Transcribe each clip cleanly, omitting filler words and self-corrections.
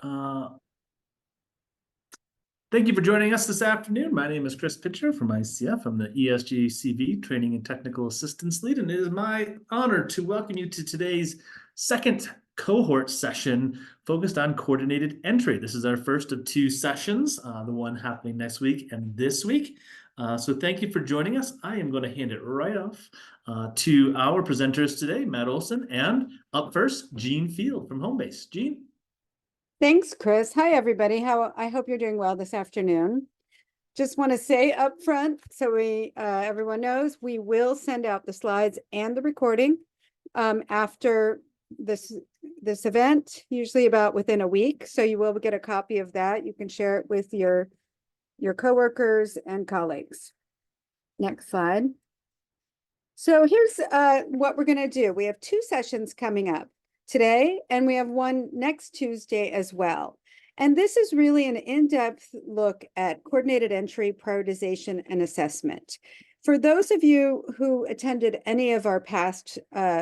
Thank you for joining us this afternoon. My name is Chris Pitcher from ICF. I'm the ESG CV Training and Technical Assistance Lead, and it is my honor to welcome you to today's second cohort session focused on coordinated entry. This is our first of two sessions, the one happening next week and this week. So thank you for joining us. I am going to hand it right off to our presenters today, Matt Olson, and up first, Gene Field from Homebase. Gene? Thanks, Chris. Hi, everybody. I hope you're doing well this afternoon. Just want to say up front, so everyone knows, we will send out the slides and the recording after this event, usually about within a week. So you will get a copy of that. You can share it with your coworkers and colleagues. Next slide. So here's what we're going to do. We have two sessions coming up today, and we have one next Tuesday as well. And this is really an in-depth look at coordinated entry, prioritization, and assessment. For those of you who attended any of our past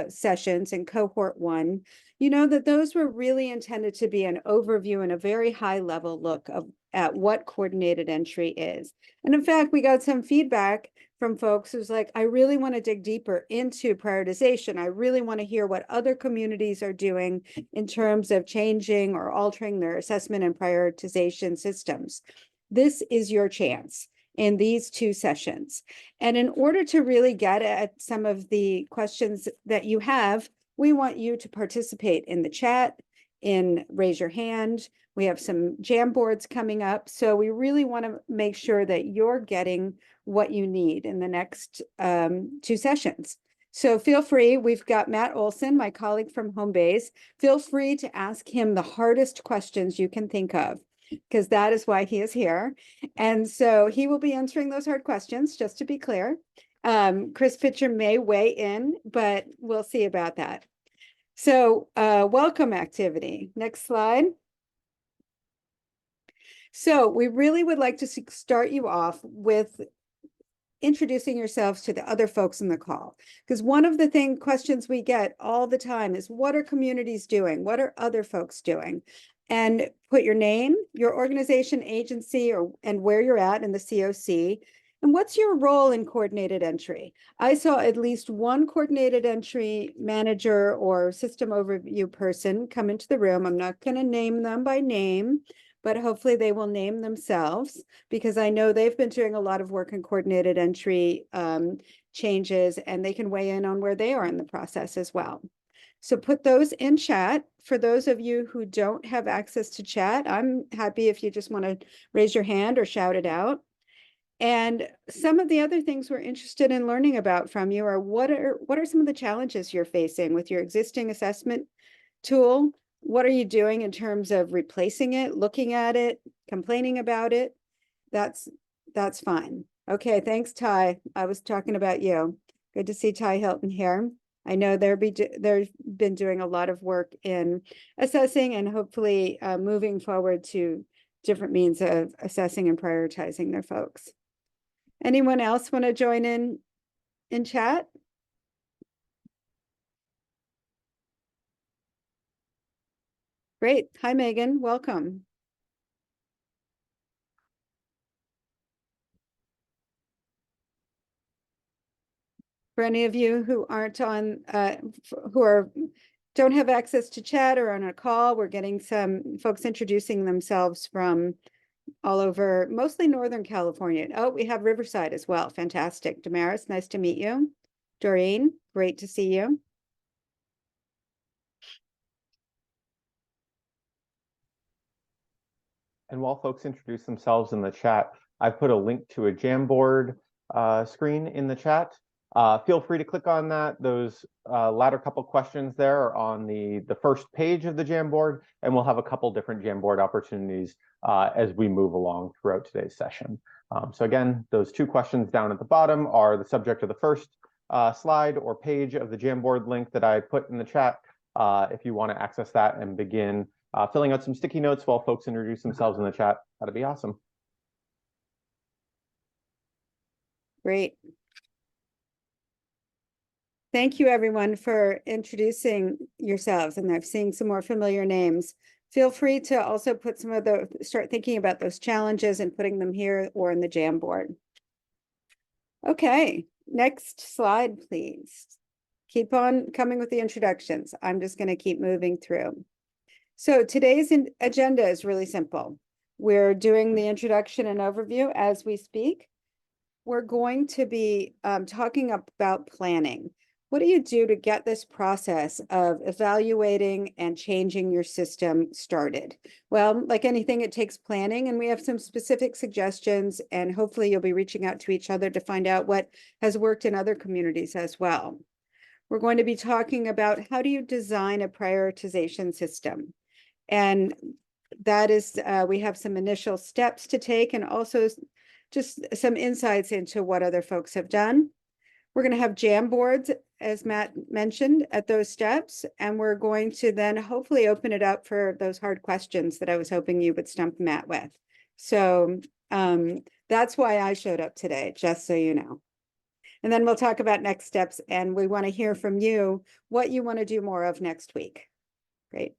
sessions in Cohort 1, you know that those were really intended to be an overview and a very high-level look at what coordinated entry is. And in fact, we got some feedback from folks who's like, I really want to dig deeper into prioritization. I really want to hear what other communities are doing in terms of changing or altering their assessment and prioritization systems. This is your chance in these two sessions. And in order to really get at some of the questions that you have, we want you to participate in the chat, raise your hand. We have some Jamboards coming up. So we really want to make sure that you're getting what you need in the next two sessions. So feel free. We've got Matt Olson, my colleague from Homebase. Feel free to ask him the hardest questions you can think of, because that is why he is here. And so he will be answering those hard questions, just to be clear. Chris Pitcher may weigh in, but we'll see about that. So welcome activity. Next slide. So we really would like to start you off with introducing yourselves to the other folks in the call. Because one of the questions we get all the time is, what are communities doing? What are other folks doing? And put your name, your organization, agency, and where you're at in the COC. And what's your role in coordinated entry? I saw at least one coordinated entry manager or system overview person come into the room. I'm not going to name them by name, but hopefully they will name themselves, because I know they've been doing a lot of work in coordinated entry changes, and they can weigh in on where they are in the process as well. So put those in chat. For those of you who don't have access to chat, I'm happy if you just want to raise your hand or shout it out. And some of the other things we're interested in learning about from you are what are some of the challenges you're facing with your existing assessment tool? What are you doing in terms of replacing it, looking at it, complaining about it? That's fine. Okay, thanks, Ty. I was talking about you. Good to see Ty Hilton here. I know they've been doing a lot of work in assessing and hopefully moving forward to different means of assessing and prioritizing their folks. Anyone else want to join in chat? Great. Hi, Megan. Welcome. For any of you who aren't on, don't have access to chat or on a call, we're getting some folks introducing themselves from all over, mostly Northern California. Oh, we have Riverside as well. Fantastic. Damaris, nice to meet you. Doreen, great to see you. And while folks introduce themselves in the chat, I've put a link to a Jamboard screen in the chat. Feel free to click on that. Those latter couple questions there are on the first page of the Jamboard, and we'll have a couple different Jamboard opportunities as we move along throughout today's session. So again, those two questions down at the bottom are the subject of the first slide or page of the Jamboard link that I put in the chat. If you want to access that and begin filling out some sticky notes while folks introduce themselves in the chat, that'd be awesome. Great. Thank you, everyone, for introducing yourselves. And I've seen some more familiar names Feel free to also put some of the, start thinking about those challenges and putting them here or in the Jamboard. Okay, next slide, please. Keep on coming with the introductions. I'm just going to keep moving through. So today's agenda is really simple. We're doing the introduction and overview as we speak. We're going to be talking about planning. What do you do to get this process of evaluating and changing your system started? Well, like anything, it takes planning, and we have some specific suggestions, and hopefully you'll be reaching out to each other to find out what has worked in other communities as well. We're going to be talking about how do you design a prioritization system? And that is, we have some initial steps to take and also just some insights into what other folks have done. We're going to have Jamboards, as Matt mentioned, at those steps, and we're going to then hopefully open it up for those hard questions that I was hoping you would stump Matt with. So that's why I showed up today, just so you know. And then we'll talk about next steps, and we want to hear from you what you want to do more of next week. Great.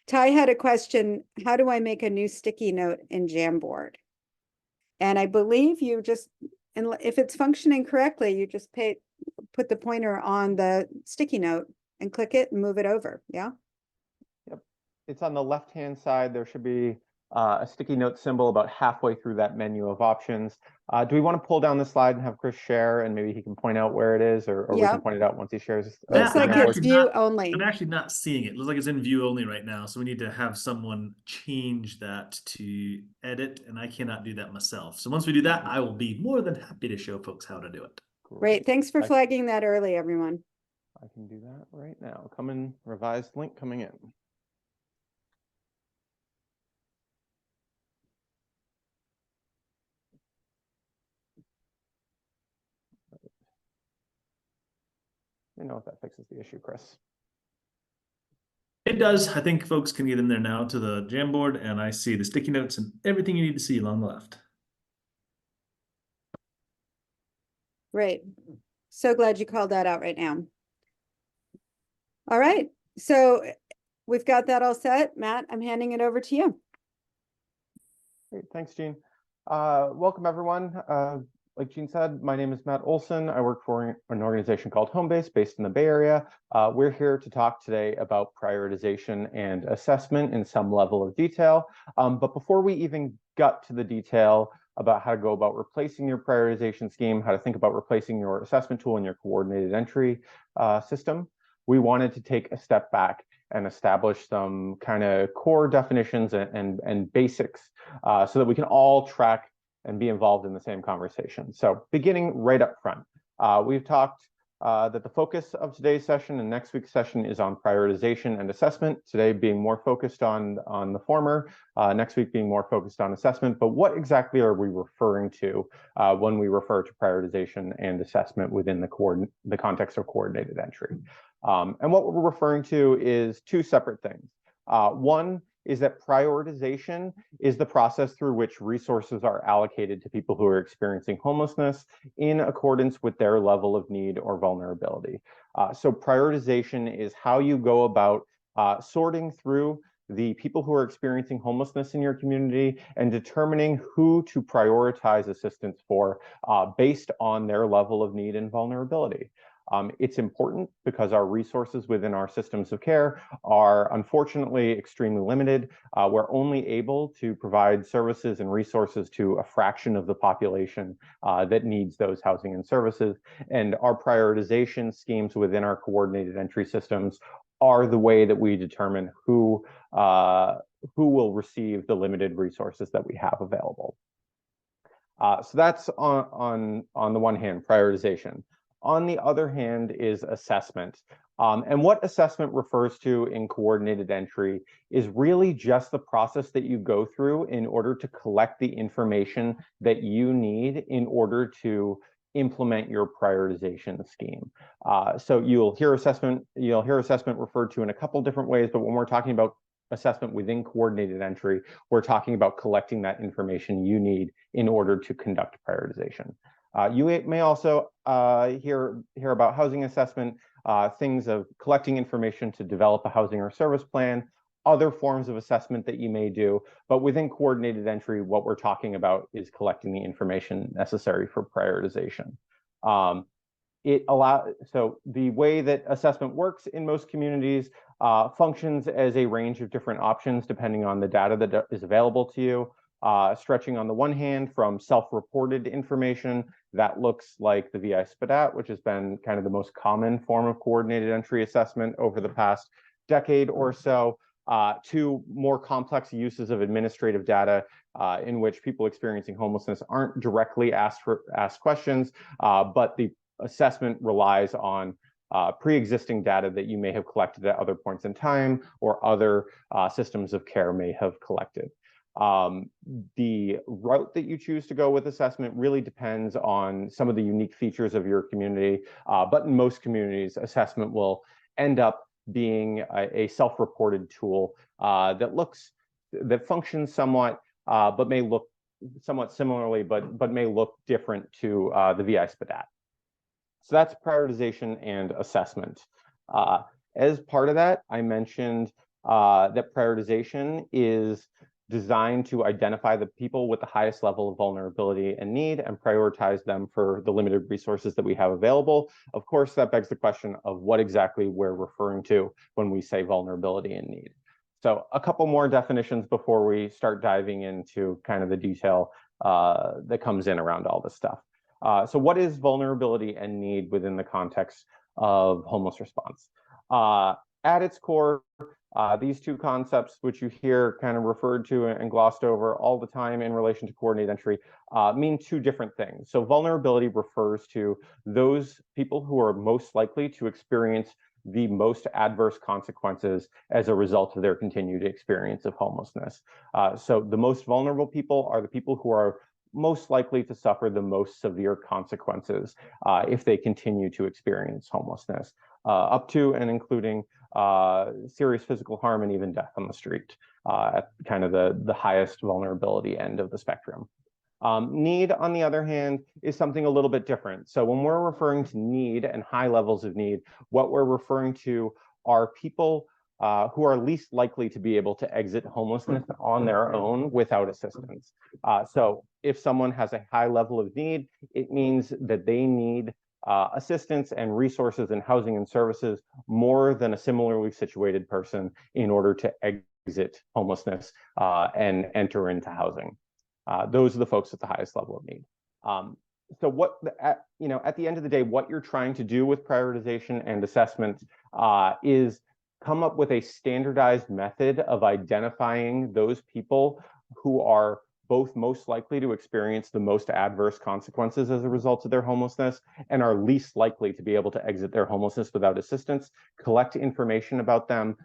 Ty had a question, how do I make a new sticky note in Jamboard? And I believe you just, and if it's functioning correctly, you just put the pointer on the sticky note and click it and move it over. Yeah. Yep. It's on the left-hand side. There should be a sticky note symbol about halfway through that menu of options. Do we want to pull down the slide and have Chris share, and maybe he can point out where it is, or we can point it out once he shares? Looks like it's view only. I'm actually not seeing it. It looks like it's in view only right now. So we need to have someone change that to edit, and I cannot do that myself. So once we do that, I will be more than happy to show folks how to do it. Great. Thanks for flagging that early, everyone. I can do that right now. Revised link coming in. Let me know if that fixes the issue, Chris. It does. I think folks can get in there now to the Jamboard, and I see the sticky notes and everything you need to see along the left. Great. So glad you called that out right now. All right. So we've got that all set. Matt, I'm handing it over to you. Great. Thanks, Jean. Welcome, everyone. Like Jean said, my name is Matt Olson. I work for an organization called Homebase based in the Bay Area. We're here to talk today about prioritization and assessment in some level of detail. But before we even got to the detail about how to go about replacing your prioritization scheme, how to think about replacing your assessment tool in your coordinated entry system, we wanted to take a step back and establish some kind of core definitions and basics so that we can all track and be involved in the same conversation. So beginning right up front, we've talked that the focus of today's session and next week's session is on prioritization and assessment, today being more focused on the former, next week being more focused on assessment. But what exactly are we referring to when we refer to prioritization and assessment within the context of coordinated entry? And what we're referring to is two separate things. One is that prioritization is the process through which resources are allocated to people who are experiencing homelessness in accordance with their level of need or vulnerability. So prioritization is how you go about sorting through the people who are experiencing homelessness in your community and determining who to prioritize assistance for based on their level of need and vulnerability. It's important because our resources within our systems of care are unfortunately extremely limited. We're only able to provide services and resources to a fraction of the population that needs those housing and services. And our prioritization schemes within our coordinated entry systems are the way that we determine who will receive the limited resources that we have available. So that's on the one hand, prioritization. On the other hand is assessment. And what assessment refers to in coordinated entry is really just the process that you go through in order to collect the information that you need in order to implement your prioritization scheme. So you'll hear assessment referred to in a couple different ways, but when we're talking about assessment within coordinated entry, we're talking about collecting that information you need in order to conduct prioritization. You may also hear about housing assessment, things of collecting information to develop a housing or service plan, other forms of assessment that you may do, but within coordinated entry, what we're talking about is collecting the information necessary for prioritization. So the way that assessment works in most communities functions as a range of different options depending on the data that is available to you. Stretching on the one hand from self-reported information that looks like the VI SPDAT, which has been kind of the most common form of coordinated entry assessment over the past decade or so, to more complex uses of administrative data in which people experiencing homelessness aren't directly asked questions, but the assessment relies on pre-existing data that you may have collected at other points in time or other systems of care may have collected. The route that you choose to go with assessment really depends on some of the unique features of your community, but in most communities, assessment will end up being a self-reported tool that functions somewhat, but may look somewhat similarly, but may look different to the VI SPDAT. So that's prioritization and assessment. As part of that, I mentioned that prioritization is designed to identify the people with the highest level of vulnerability and need and prioritize them for the limited resources that we have available. Of course, that begs the question of what exactly we're referring to when we say vulnerability and need. So a couple more definitions before we start diving into kind of the detail that comes in around all this stuff. So what is vulnerability and need within the context of homeless response? At its core, these two concepts, which you hear kind of referred to and glossed over all the time in relation to coordinated entry, mean two different things. So vulnerability refers to those people who are most likely to experience the most adverse consequences as a result of their continued experience of homelessness. So the most vulnerable people are the people who are most likely to suffer the most severe consequences if they continue to experience homelessness, up to and including serious physical harm and even death on the street, at kind of the highest vulnerability end of the spectrum. Need, on the other hand, is something a little bit different. So when we're referring to need and high levels of need, what we're referring to are people who are least likely to be able to exit homelessness on their own without assistance. So if someone has a high level of need, it means that they need assistance and resources and housing and services more than a similarly situated person in order to exit homelessness and enter into housing. Those are the folks at the highest level of need. So at the end of the day, what you're trying to do with prioritization and assessment is come up with a standardized method of identifying those people who are both most likely to experience the most adverse consequences as a result of their homelessness and are least likely to be able to exit their homelessness without assistance, collect information about them,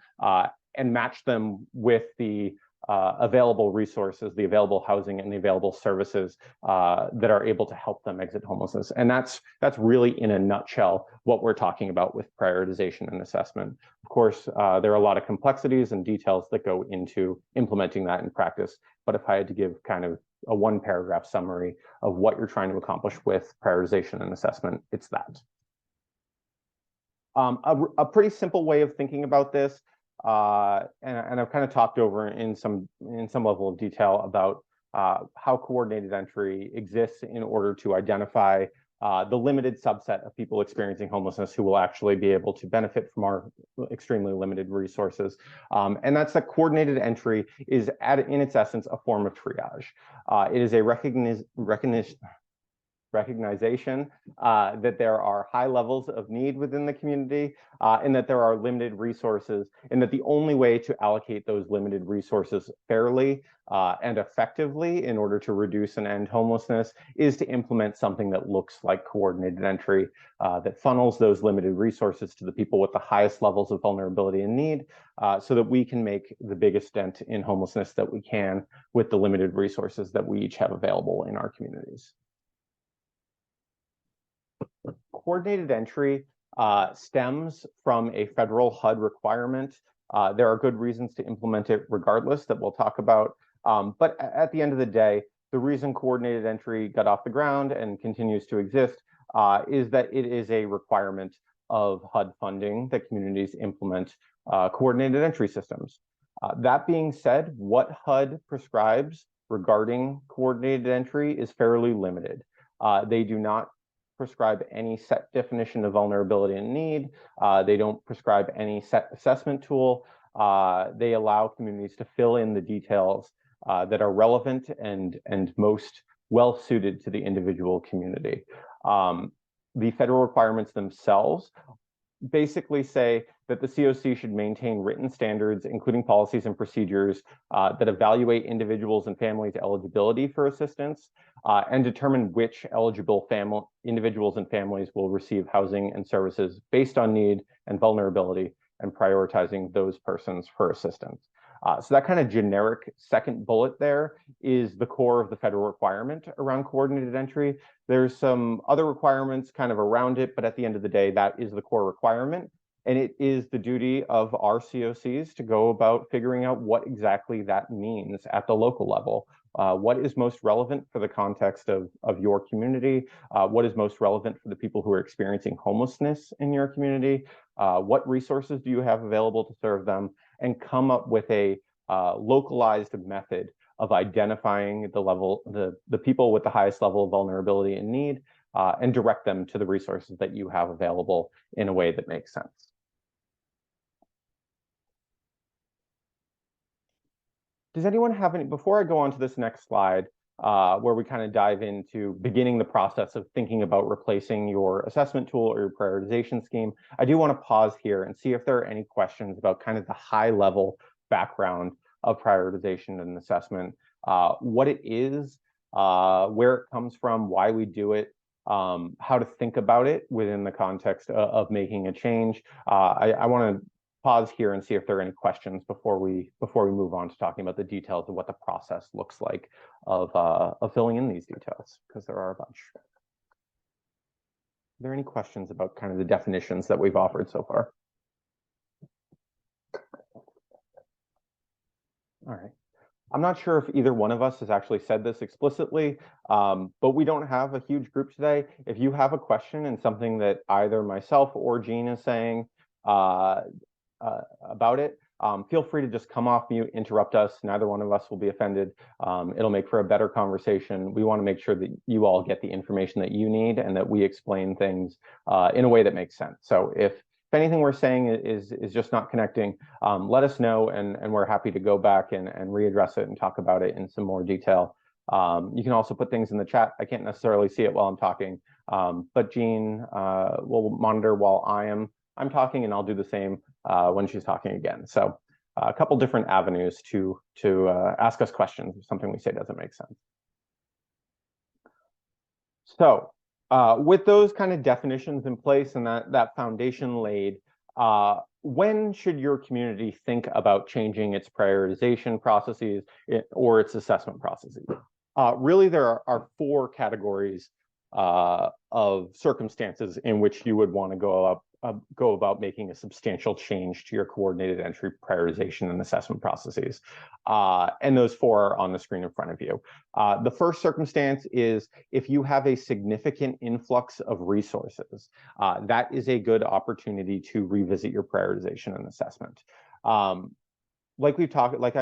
and match them with the available resources, the available housing, and the available services that are able to help them exit homelessness. And that's really, in a nutshell, what we're talking about with prioritization and assessment. Of course, there are a lot of complexities and details that go into implementing that in practice. But if I had to give kind of a one-paragraph summary of what you're trying to accomplish with prioritization and assessment, it's that. A pretty simple way of thinking about this, and I've kind of talked over in some level of detail about how coordinated entry exists in order to identify the limited subset of people experiencing homelessness who will actually be able to benefit from our extremely limited resources. And that's that coordinated entry is, in its essence, a form of triage. It is a recognition that there are high levels of need within the community and that there are limited resources, and that the only way to allocate those limited resources fairly and effectively in order to reduce and end homelessness is to implement something that looks like coordinated entry, that funnels those limited resources to the people with the highest levels of vulnerability and need, so that we can make the biggest dent in homelessness that we can with the limited resources that we each have available in our communities. Coordinated entry stems from a federal HUD requirement. There are good reasons to implement it regardless that we'll talk about. But at the end of the day, the reason coordinated entry got off the ground and continues to exist is that it is a requirement of HUD funding that communities implement coordinated entry systems. That being said, what HUD prescribes regarding coordinated entry is fairly limited. They do not prescribe any set definition of vulnerability and need. They don't prescribe any set assessment tool. They allow communities to fill in the details that are relevant and most well suited to the individual community. The federal requirements themselves basically say that the COC should maintain written standards, including policies and procedures that evaluate individuals and families' eligibility for assistance and determine which eligible individuals and families will receive housing and services based on need and vulnerability, and prioritizing those persons for assistance. So that kind of generic second bullet there is the core of the federal requirement around coordinated entry. There's some other requirements kind of around it, but at the end of the day, that is the core requirement. And it is the duty of our COCs to go about figuring out what exactly that means at the local level. What is most relevant for the context of your community? What is most relevant for the people who are experiencing homelessness in your community? What resources do you have available to serve them? And come up with a localized method of identifying the people with the highest level of vulnerability and need, and direct them to the resources that you have available in a way that makes sense. Does anyone have any, before I go on to this next slide, where we kind of dive into beginning the process of thinking about replacing your assessment tool or your prioritization scheme, I do want to pause here and see if there are any questions about kind of the high level background of prioritization and assessment, what it is, where it comes from, why we do it, how to think about it within the context of making a change. I want to pause here and see if there are any questions before we move on to talking about the details of what the process looks like of filling in these details, because there are a bunch. Are there any questions about kind of the definitions that we've offered so far? All right. I'm not sure if either one of us has actually said this explicitly, but we don't have a huge group today. If you have a question and something that either myself or Jean is saying about it, feel free to just come off mute, interrupt us. Neither one of us will be offended. It'll make for a better conversation. We want to make sure that you all get the information that you need and that we explain things in a way that makes sense. So if anything we're saying is just not connecting, let us know, and we're happy to go back and readdress it and talk about it in some more detail. You can also put things in the chat. I can't necessarily see it while I'm talking, but Jean will monitor while I'm talking, and I'll do the same when she's talking again. So a couple different avenues to ask us questions if something we say doesn't make sense. So with those kind of definitions in place and that foundation laid, when should your community think about changing its prioritization processes or its assessment processes? Really, there are four categories of circumstances in which you would want to go about making a substantial change to your coordinated entry prioritization and assessment processes. And those four are on the screen in front of you. The first circumstance is if you have a significant influx of resources, that is a good opportunity to revisit your prioritization and assessment. Like I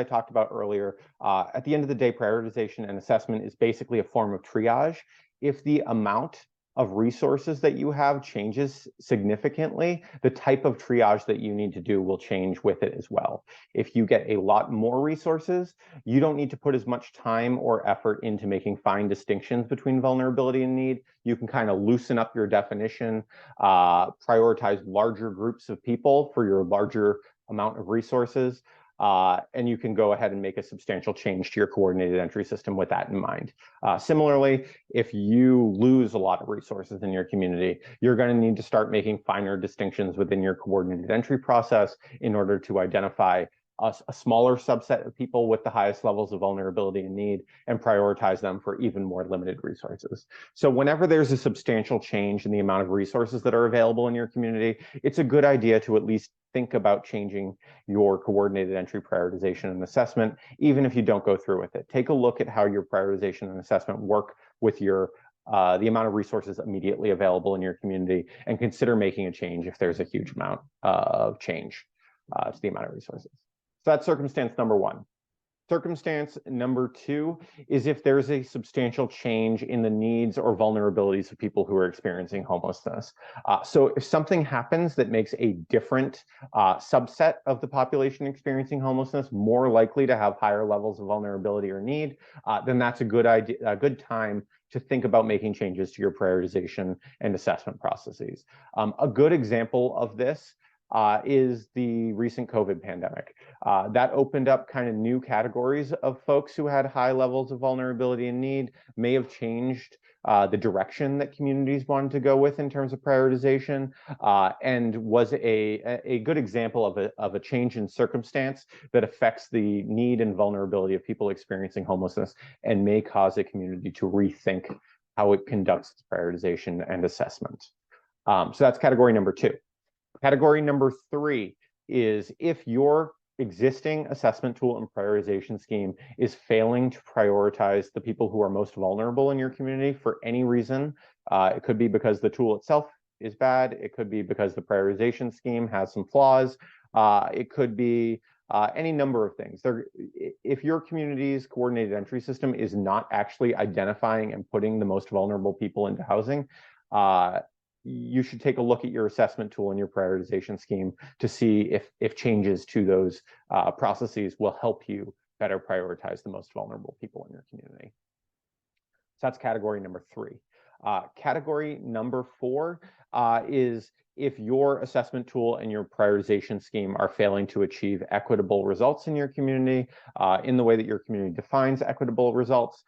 talked about earlier, at the end of the day, prioritization and assessment is basically a form of triage. If the amount of resources that you have changes significantly, the type of triage that you need to do will change with it as well. If you get a lot more resources, you don't need to put as much time or effort into making fine distinctions between vulnerability and need. You can kind of loosen up your definition, prioritize larger groups of people for your larger amount of resources, and you can go ahead and make a substantial change to your coordinated entry system with that in mind. Similarly, if you lose a lot of resources in your community, you're going to need to start making finer distinctions within your coordinated entry process in order to identify a smaller subset of people with the highest levels of vulnerability and need and prioritize them for even more limited resources. So whenever there's a substantial change in the amount of resources that are available in your community, it's a good idea to at least think about changing your coordinated entry prioritization and assessment, even if you don't go through with it. Take a look at how your prioritization and assessment work with your the amount of resources immediately available in your community, and consider making a change if there's a huge amount of change to the amount of resources. So that's circumstance number one. Circumstance number two is if there's a substantial change in the needs or vulnerabilities of people who are experiencing homelessness. So if something happens that makes a different subset of the population experiencing homelessness more likely to have higher levels of vulnerability or need, then that's a good idea, a good time to think about making changes to your prioritization and assessment processes. A good example of this is the recent COVID pandemic. That opened up kind of new categories of folks who had high levels of vulnerability and need, may have changed the direction that communities wanted to go with in terms of prioritization, and was a good example of a change in circumstance that affects the need and vulnerability of people experiencing homelessness and may cause a community to rethink how it conducts its prioritization and assessment. So that's category number two. Category number three is if your existing assessment tool and prioritization scheme is failing to prioritize the people who are most vulnerable in your community for any reason. It could be because the tool itself is bad. It could be because the prioritization scheme has some flaws. It could be any number of things. If your community's coordinated entry system is not actually identifying and putting the most vulnerable people into housing, you should take a look at your assessment tool and your prioritization scheme to see if changes to those processes will help you better prioritize the most vulnerable people in your community. So that's category number three. Category number four is if your assessment tool and your prioritization scheme are failing to achieve equitable results in your community in the way that your community defines equitable results,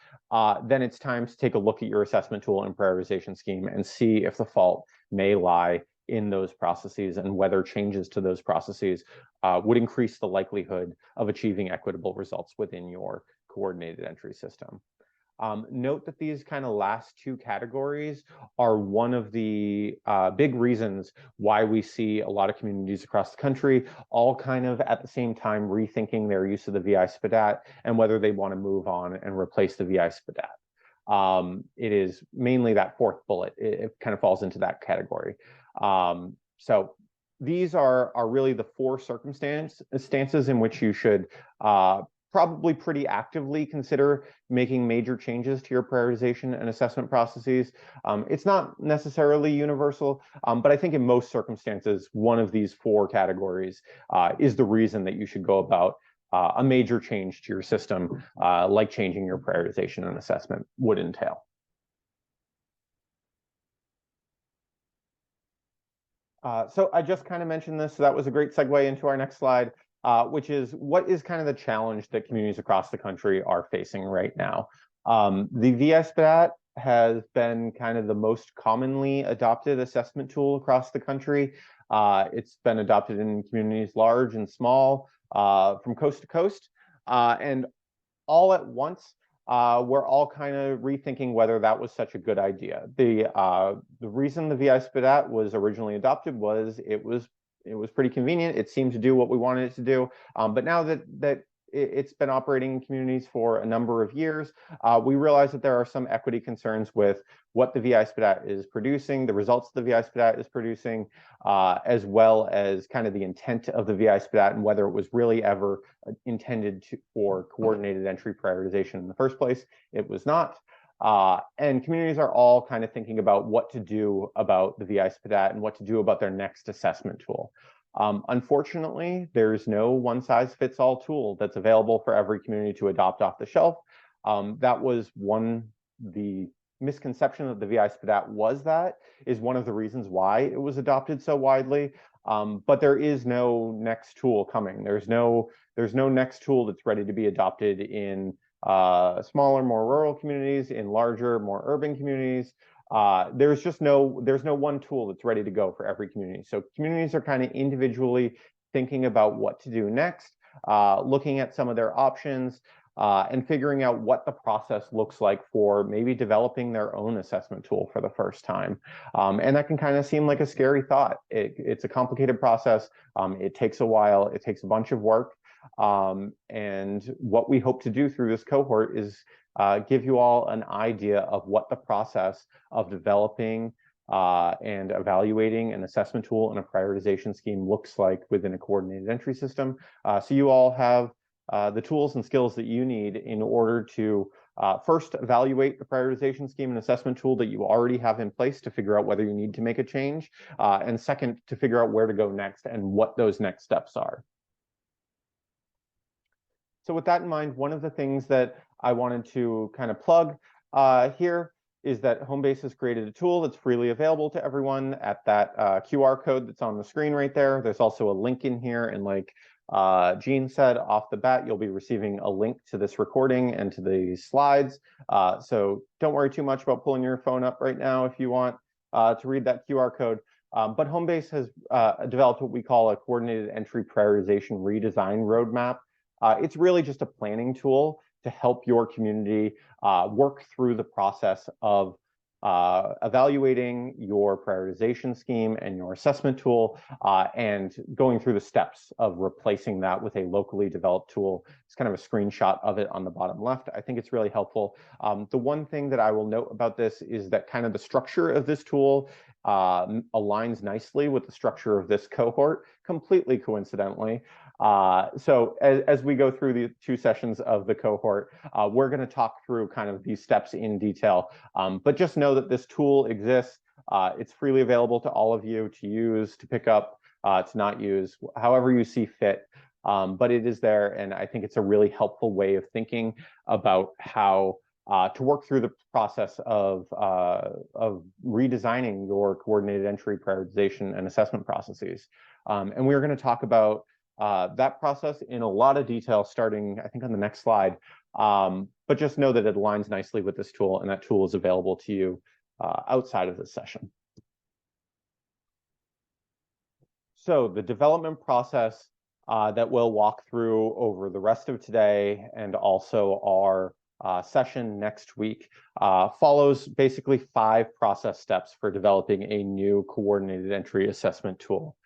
then it's time to take a look at your assessment tool and prioritization scheme and see if the fault may lie in those processes and whether changes to those processes would increase the likelihood of achieving equitable results within your coordinated entry system. Note that these kind of last two categories are one of the big reasons why we see a lot of communities across the country all kind of at the same time rethinking their use of the VI SPDAT and whether they want to move on and replace the VI SPDAT. It is mainly that fourth bullet. It kind of falls into that category. So these are really the four circumstances in which you should probably pretty actively consider making major changes to your prioritization and assessment processes. It's not necessarily universal, but I think in most circumstances, one of these four categories is the reason that you should go about a major change to your system, like changing your prioritization and assessment would entail. So I just kind of mentioned this, so that was a great segue into our next slide. Which is what is kind of the challenge that communities across the country are facing right now. The VI SPDAT has been kind of the most commonly adopted assessment tool across the country. It's been adopted in communities large and small, from coast to coast, and all at once. We're all kind of rethinking whether that was such a good idea. The reason the VI SPDAT was originally adopted was it was pretty convenient. It seemed to do what we wanted it to do. But now that it's been operating in communities for a number of years, we realize that there are some equity concerns with what the VI SPDAT is producing, the results the VI SPDAT is producing, as well as kind of the intent of the VI SPDAT and whether it was really ever intended for coordinated entry prioritization in the first place. It was not. And communities are all kind of thinking about what to do about the VI SPDAT and what to do about their next assessment tool. Unfortunately, there's no one-size-fits-all tool that's available for every community to adopt off the shelf. That was the misconception that the VI SPDAT is one of the reasons why it was adopted so widely. But there is no next tool coming. There's no next tool that's ready to be adopted in smaller, more rural communities, in larger, more urban communities. There's no one tool that's ready to go for every community. So communities are kind of individually thinking about what to do next, looking at some of their options, and figuring out what the process looks like for maybe developing their own assessment tool for the first time. And that can kind of seem like a scary thought. It's a complicated process. It takes a while. It takes a bunch of work. And what we hope to do through this cohort is give you all an idea of what the process of developing and evaluating an assessment tool and a prioritization scheme looks like within a coordinated entry system. So you all have the tools and skills that you need in order to first evaluate the prioritization scheme and assessment tool that you already have in place to figure out whether you need to make a change, and second, to figure out where to go next and what those next steps are. So with that in mind, one of the things that I wanted to kind of plug here is that Homebase has created a tool that's freely available to everyone at that QR code that's on the screen right there. There's also a link in here, and like Jean said off the bat, you'll be receiving a link to this recording and to the slides. So don't worry too much about pulling your phone up right now if you want to read that QR code. But Homebase has developed what we call a coordinated entry prioritization redesign roadmap. It's really just a planning tool to help your community work through the process of evaluating your prioritization scheme and your assessment tool, and going through the steps of replacing that with a locally developed tool. It's kind of a screenshot of it on the bottom left. I think it's really helpful. The one thing that I will note about this is that kind of the structure of this tool aligns nicely with the structure of this cohort, completely coincidentally. So as we go through the 2 sessions of the cohort, we're going to talk through kind of these steps in detail. But just know that this tool exists. It's freely available to all of you to use, to pick up, to not use, however you see fit. But it is there, and I think it's a really helpful way of thinking about how to work through the process of redesigning your coordinated entry prioritization and assessment processes. And we're going to talk about that process in a lot of detail starting, I think, on the next slide. But just know that it aligns nicely with this tool, and that tool is available to you outside of this session. So the development process that we'll walk through over the rest of today and also our session next week follows basically 5 process steps for developing a new coordinated entry assessment tool.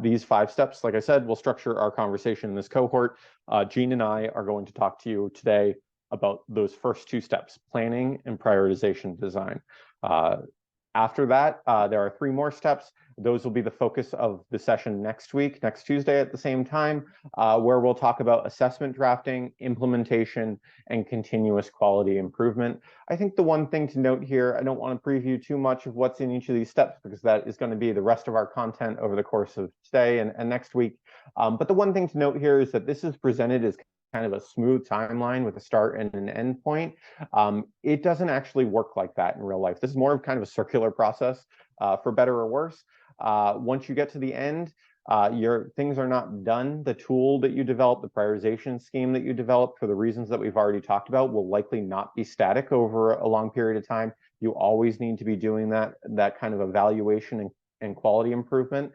These 5 steps, like I said, will structure our conversation in this cohort. Jean and I are going to talk to you today about those first 2 steps, planning and prioritization design. After that, there are 3 more steps. Those will be the focus of the session next week, next Tuesday at the same time, where we'll talk about assessment drafting, implementation, and continuous quality improvement. I think the one thing to note here, I don't want to preview too much of what's in each of these steps because that is going to be the rest of our content over the course of today and next week. But the one thing to note here is that this is presented as kind of a smooth timeline with a start and an end point. It doesn't actually work like that in real life. This is more of kind of a circular process, for better or worse. Once you get to the end, your things are not done. The tool that you develop, the prioritization scheme that you develop, for the reasons that we've already talked about, will likely not be static over a long period of time. You always need to be doing that kind of evaluation and quality improvement,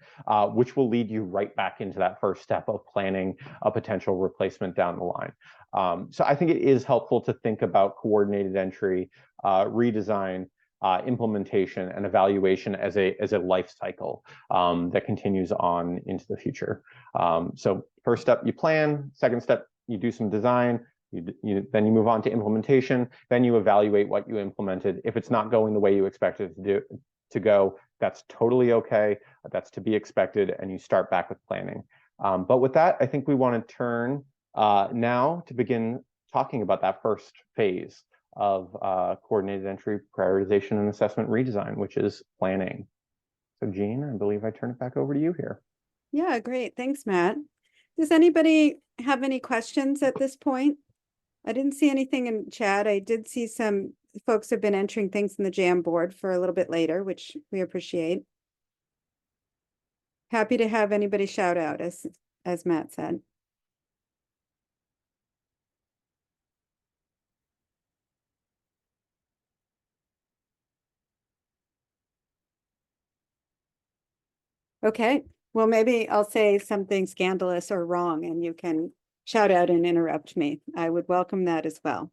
which will lead you right back into that first step of planning a potential replacement down the line. So I think it is helpful to think about coordinated entry, redesign, implementation, and evaluation as a life cycle that continues on into the future. So first step, you plan. Second step, you do some design. Then you move on to implementation. Then you evaluate what you implemented. If it's not going the way you expected it to go, that's totally okay. That's to be expected, and you start back with planning. But with that, I think we want to turn now to begin talking about that first phase of coordinated entry prioritization and assessment redesign, which is planning. So Jean, I believe I turn it back over to you here. Yeah, great. Thanks, Matt. Does anybody have any questions at this point? I didn't see anything in chat. I did see some folks have been entering things in the Jamboard for a little bit later, which we appreciate. Happy to have anybody shout out, as Matt said. Okay, well, maybe I'll say something scandalous or wrong and you can shout out and interrupt me. I would welcome that as well.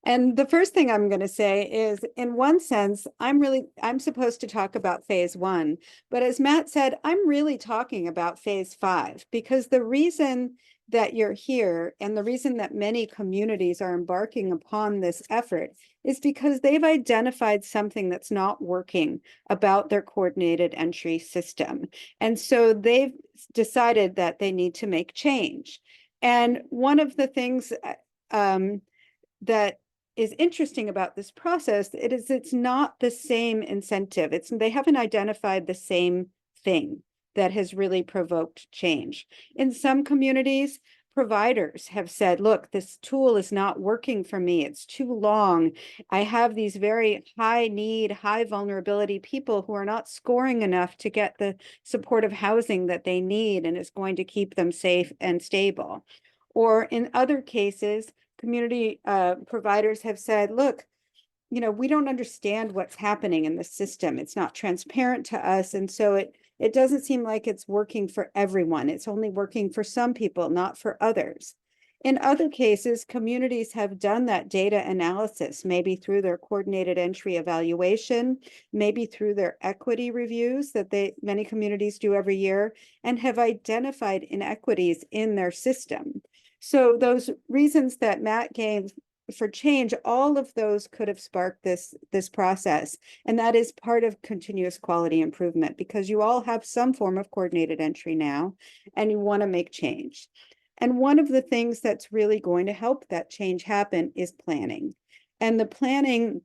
And the first thing I'm going to say is, in one sense, I'm supposed to talk about phase 1, but as Matt said, I'm really talking about phase 5, because the reason that you're here, and the reason that many communities are embarking upon this effort, is because they've identified something that's not working about their coordinated entry system. And so they've decided that they need to make change. And one of the things that is interesting about this process, it's not the same incentive. They haven't identified the same thing that has really provoked change. In some communities, providers have said, look, this tool is not working for me. It's too long. I have these very high need, high vulnerability people who are not scoring enough to get the supportive housing that they need and is going to keep them safe and stable. Or in other cases, community providers have said, look, we don't understand what's happening in the system. It's not transparent to us. And so it doesn't seem like it's working for everyone. It's only working for some people, not for others. In other cases, communities have done that data analysis, maybe through their coordinated entry evaluation, maybe through their equity reviews that many communities do every year, and have identified inequities in their system. So those reasons that Matt gave for change, all of those could have sparked this process. And that is part of continuous quality improvement, because you all have some form of coordinated entry now, and you want to make change. And one of the things that's really going to help that change happen is planning. And the planning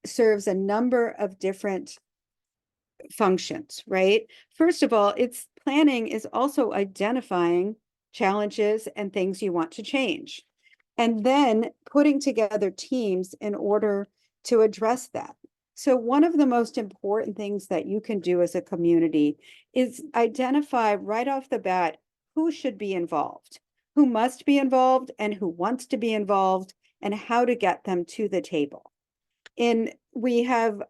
serves a number of different functions, right? First of all, planning is also identifying challenges and things you want to change, and then putting together teams in order to address that. So one of the most important things that you can do as a community is identify right off the bat who should be involved, who must be involved, and who wants to be involved, and how to get them to the table. We have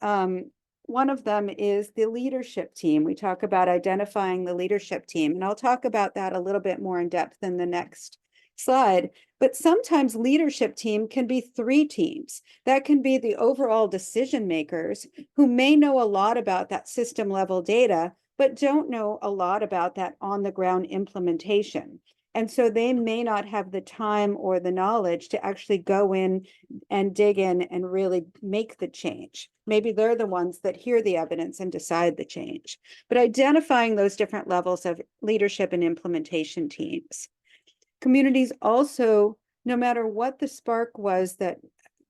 one of them is the leadership team. We talk about identifying the leadership team, and I'll talk about that a little bit more in depth in the next slide. But sometimes leadership team can be 3 teams. That can be the overall decision makers who may know a lot about that system level data, but don't know a lot about that on the ground implementation. And so they may not have the time or the knowledge to actually go in and dig in and really make the change. Maybe they're the ones that hear the evidence and decide the change. But identifying those different levels of leadership and implementation teams. Communities also, no matter what the spark was that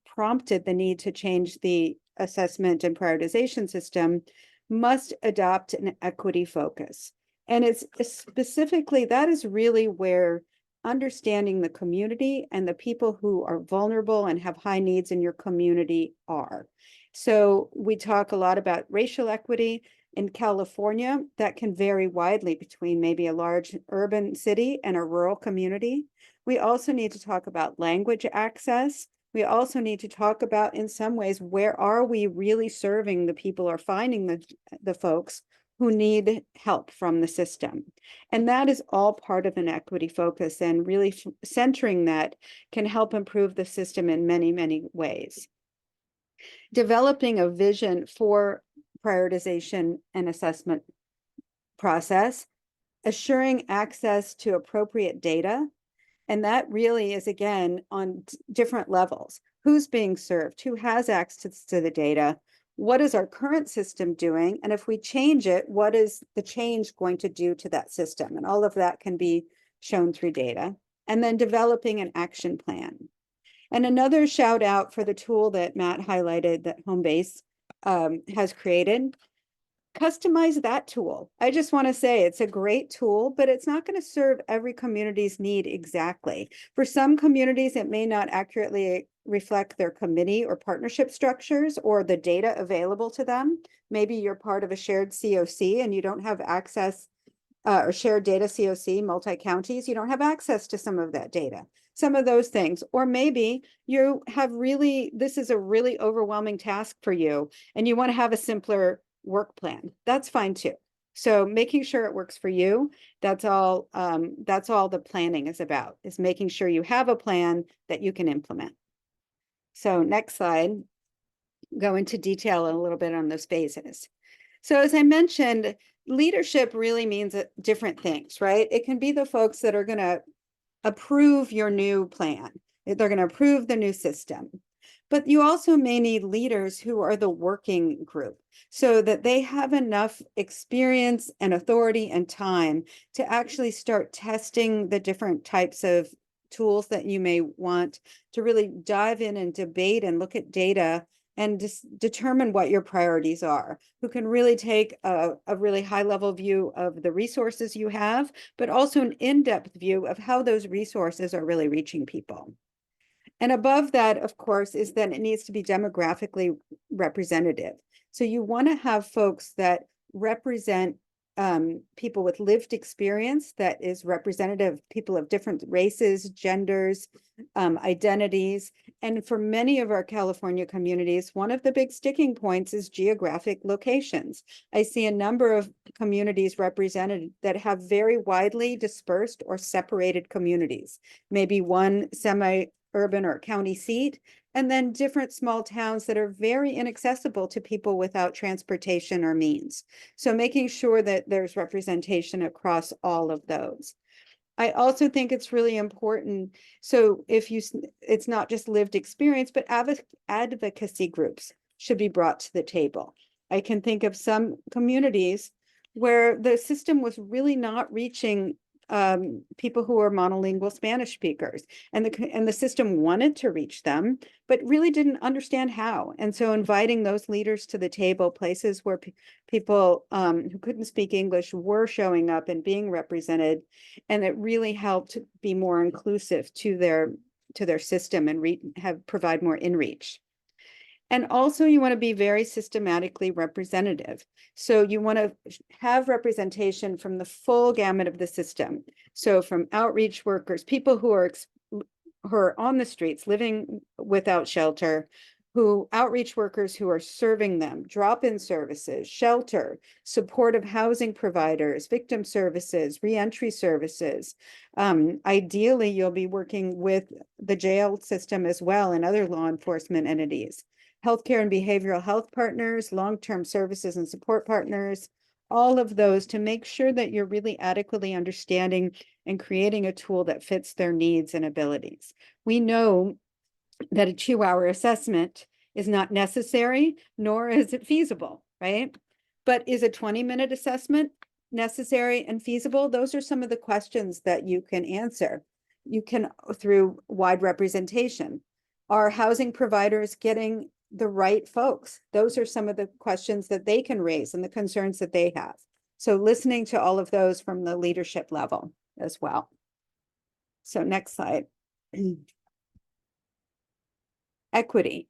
prompted the need to change the assessment and prioritization system, must adopt an equity focus. And it's specifically, that is really where understanding the community and the people who are vulnerable and have high needs in your community are. So we talk a lot about racial equity. In California, that can vary widely between maybe a large urban city and a rural community. We also need to talk about language access. We also need to talk about, in some ways, where are we really serving the people or finding the folks who need help from the system. And that is all part of an equity focus, and really centering that can help improve the system in many, many ways. Developing a vision for prioritization and assessment process, assuring access to appropriate data. And that really is, again, on different levels. Who's being served? Who has access to the data? What is our current system doing? And if we change it, what is the change going to do to that system? And all of that can be shown through data. And then developing an action plan. And another shout out for the tool that Matt highlighted that Homebase has created. Customize that tool. I just want to say it's a great tool, but it's not going to serve every community's need exactly. For some communities, it may not accurately reflect their committee or partnership structures or the data available to them. Maybe you're part of a shared COC and you don't have access or shared data COC, multi-counties, you don't have access to some of that data, some of those things. Or maybe you have this is a really overwhelming task for you and you want to have a simpler work plan. That's fine too. So making sure it works for you, that's all the planning is about, is making sure you have a plan that you can implement. So next slide, go into detail a little bit on those phases. So as I mentioned, leadership really means different things, right? It can be the folks that are going to approve your new plan. They're going to approve the new system. But you also may need leaders who are the working group so that they have enough experience and authority and time to actually start testing the different types of tools that you may want, to really dive in and debate and look at data and just determine what your priorities are, who can really take a really high level view of the resources you have, but also an in-depth view of how those resources are really reaching people. And above that, of course, is that it needs to be demographically representative. So you want to have folks that represent people with lived experience, that is representative of people of different races, genders, identities. And for many of our California communities, one of the big sticking points is geographic locations. I see a number of communities represented that have very widely dispersed or separated communities, maybe one semi-urban or county seat, and then different small towns that are very inaccessible to people without transportation or means. So making sure that there's representation across all of those. I also think it's really important. So it's not just lived experience, but advocacy groups should be brought to the table. I can think of some communities where the system was really not reaching people who are monolingual Spanish speakers, and the system wanted to reach them, but really didn't understand how. And so inviting those leaders to the table, places where people who couldn't speak English were showing up and being represented, and it really helped be more inclusive to their system and provide more in-reach. And also you want to be very systematically representative. So you want to have representation from the full gamut of the system. So from outreach workers, people who are on the streets living without shelter, outreach workers who are serving them, drop-in services, shelter, supportive housing providers, victim services, reentry services. Ideally, you'll be working with the jail system as well and other law enforcement entities. Healthcare and behavioral health partners, long-term services and support partners, all of those, to make sure that you're really adequately understanding and creating a tool that fits their needs and abilities. We know that a 2-hour assessment is not necessary, nor is it feasible, right? But is a 20-minute assessment necessary and feasible? Those are some of the questions that you can answer. You can, through wide representation. Are housing providers getting the right folks? Those are some of the questions that they can raise and the concerns that they have. So listening to all of those from the leadership level as well. So next slide. Equity.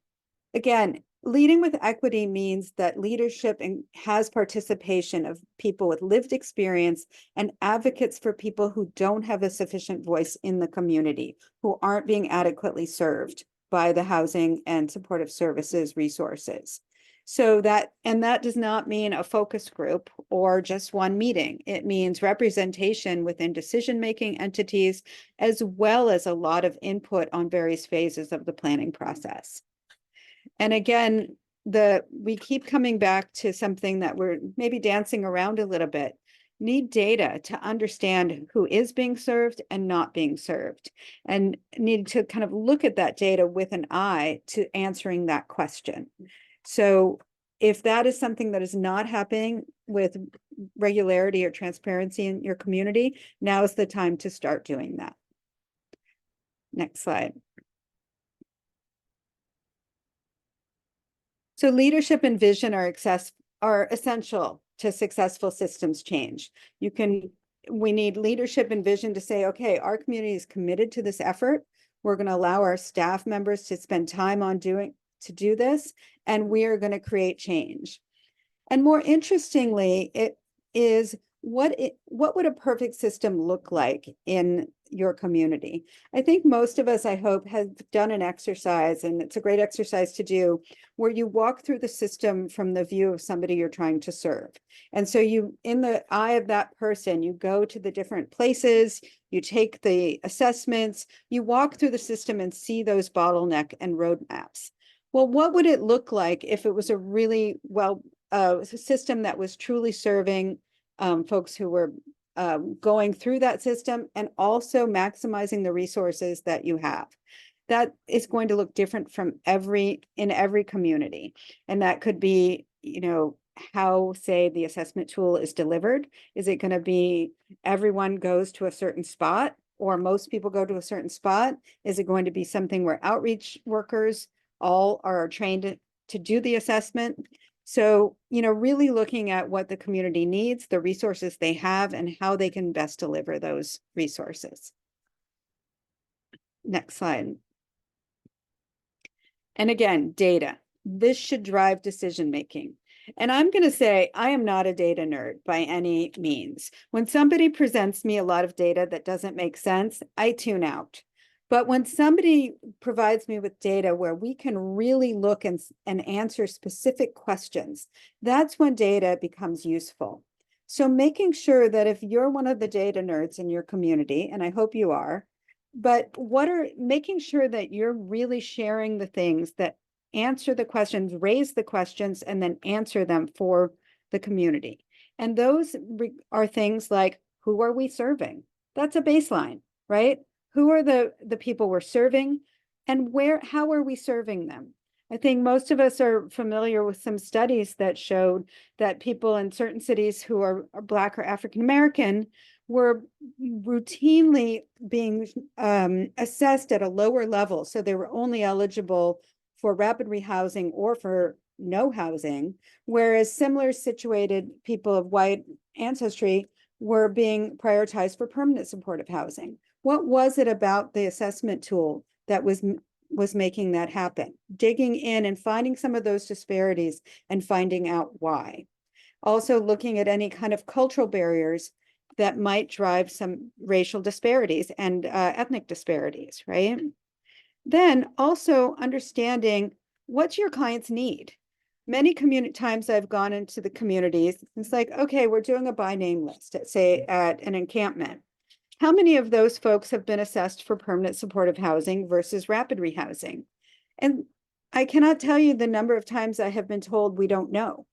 Again, leading with equity means that leadership has participation of people with lived experience and advocates for people who don't have a sufficient voice in the community, who aren't being adequately served by the housing and supportive services resources. So that does not mean a focus group or just one meeting. It means representation within decision-making entities, as well as a lot of input on various phases of the planning process. And again, we keep coming back to something that we're maybe dancing around a little bit. Need data to understand who is being served and not being served, and need to kind of look at that data with an eye to answering that question. So if that is something that is not happening with regularity or transparency in your community, now is the time to start doing that. Next slide. So leadership and vision are essential to successful systems change. We need leadership and vision to say, okay, our community is committed to this effort. We're going to allow our staff members to spend time on to do this, and we are going to create change. And more interestingly, it is what would a perfect system look like in your community? I think most of us, I hope, have done an exercise, and it's a great exercise to do, where you walk through the system from the view of somebody you're trying to serve. And so you, in the eye of that person, you go to the different places, you take the assessments, you walk through the system and see those bottleneck and roadmaps. Well, what would it look like if it was a really system that was truly serving folks who were going through that system and also maximizing the resources that you have. That is going to look different from in every community. And that could be, how, say, the assessment tool is delivered. Is it going to be everyone goes to a certain spot, or most people go to a certain spot? Is it going to be something where outreach workers all are trained to do the assessment? So, really looking at what the community needs, the resources they have, and how they can best deliver those resources. Next slide. And again, data. This should drive decision-making. And I'm going to say, I am not a data nerd by any means. When somebody presents me a lot of data that doesn't make sense, I tune out. But when somebody provides me with data where we can really look and answer specific questions, that's when data becomes useful. So making sure that if you're one of the data nerds in your community, and I hope you are, but making sure that you're really sharing the things that answer the questions, raise the questions, and then answer them for the community. And those are things like, who are we serving? That's a baseline, right? Who are the people we're serving, and how are we serving them? I think most of us are familiar with some studies that showed that people in certain cities who are Black or African American were routinely being assessed at a lower level. So they were only eligible for rapid rehousing or for no housing, whereas similar situated people of white ancestry were being prioritized for permanent supportive housing. What was it about the assessment tool that was making that happen? Digging in and finding some of those disparities and finding out why. Also looking at any kind of cultural barriers that might drive some racial disparities and ethnic disparities, right? Then also understanding what's your clients need. Many times I've gone into the communities, it's like, okay, we're doing a by name list at, say, at an encampment. How many of those folks have been assessed for permanent supportive housing versus rapid rehousing? And I cannot tell you the number of times I have been told we don't know.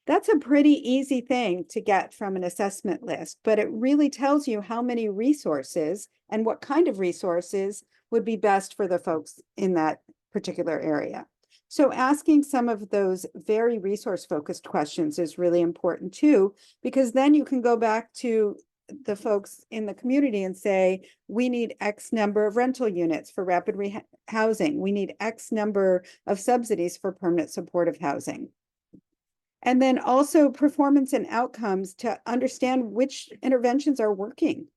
That's a pretty easy thing to get from an assessment list, but it really tells you how many resources and what kind of resources would be best for the folks in that particular area. So asking some of those very resource-focused questions is really important too, because then you can go back to the folks in the community and say, we need X number of rental units for rapid housing. We need X number of subsidies for permanent supportive housing. And then also performance and outcomes to understand which interventions are working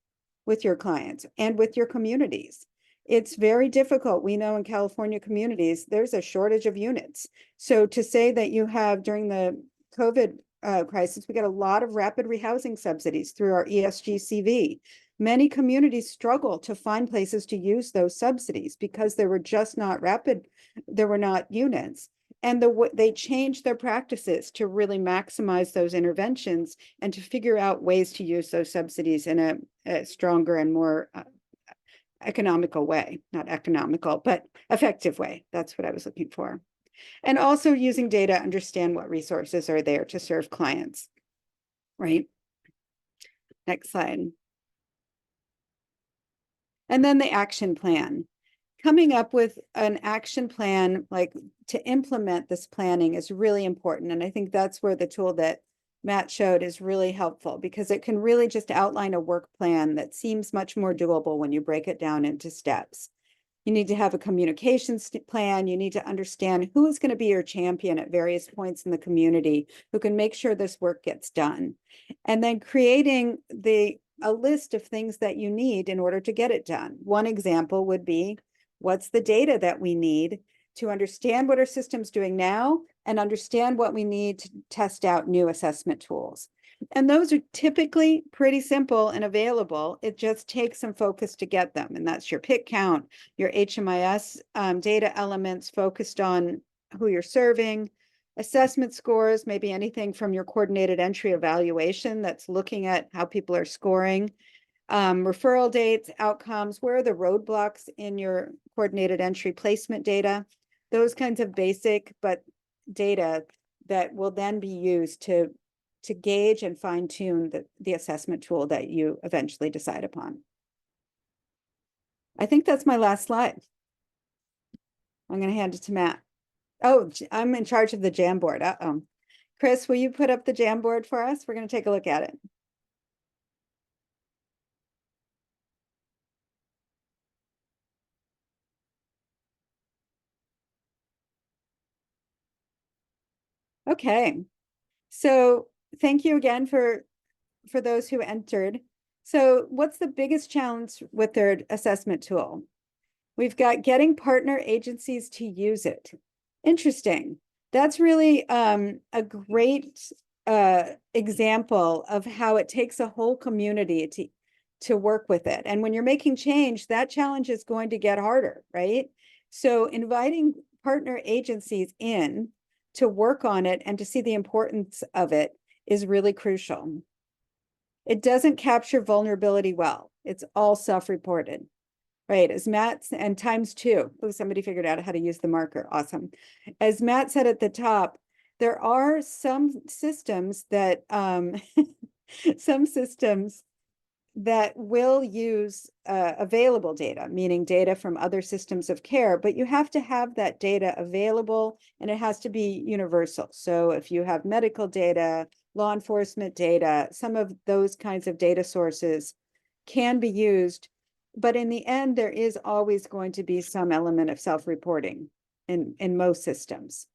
with your clients and with your communities. It's very difficult. We know in California communities, there's a shortage of units. So to say that you have during the COVID crisis, we got a lot of rapid rehousing subsidies through our ESG-CV. Many communities struggle to find places to use those subsidies because there were just not there were not units. And they changed their practices to really maximize those interventions and to figure out ways to use those subsidies in a stronger and more economical way, not economical, but effective way. That's what I was looking for. And also using data to understand what resources are there to serve clients, right? Next slide. And then the action plan. Coming up with an action plan, like to implement this planning, is really important. And I think that's where the tool that Matt showed is really helpful, because it can really just outline a work plan that seems much more doable when you break it down into steps. You need to have a communications plan. You need to understand who is going to be your champion at various points in the community, who can make sure this work gets done. And then creating a list of things that you need in order to get it done. One example would be, what's the data that we need to understand what our system's doing now and understand what we need to test out new assessment tools. And those are typically pretty simple and available. It just takes some focus to get them. And that's your pick count, your HMIS data elements focused on who you're serving, assessment scores, maybe anything from your coordinated entry evaluation that's looking at how people are scoring, referral dates, outcomes, where are the roadblocks in your coordinated entry placement data, those kinds of basic but data that will then be used to to gauge and fine tune the assessment tool that you eventually decide upon. I think that's my last slide. I'm going to hand it to Matt. Oh, I'm in charge of the Jamboard. Uh-oh. Chris, will you put up the Jamboard for us? We're going to take a look at it. Okay. So thank you again for those who entered. So what's the biggest challenge with their assessment tool? We've got getting partner agencies to use it. Interesting. That's really a great example of how it takes a whole community to work with it. And when you're making change, that challenge is going to get harder, right? So inviting partner agencies in to work on it and to see the importance of it is really crucial. It doesn't capture vulnerability well. It's all self-reported. Right, as Matt, and ×2. Oh, somebody figured out how to use the marker. Awesome. As Matt said at the top, there are some systems that some systems that will use available data, meaning data from other systems of care, but you have to have that data available and it has to be universal. So if you have medical data, law enforcement data, some of those kinds of data sources can be used. But in the end, there is always going to be some element of self-reporting in most systems.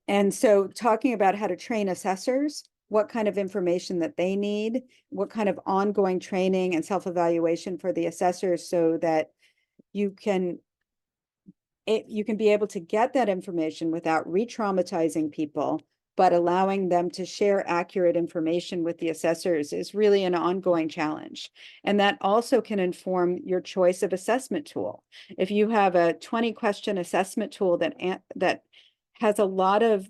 And so talking about how to train assessors, what kind of information that they need, what kind of ongoing training and self-evaluation for the assessors so that you can be able to get that information without re-traumatizing people, but allowing them to share accurate information with the assessors is really an ongoing challenge. And that also can inform your choice of assessment tool. If you have a 20-question assessment tool that has a lot of,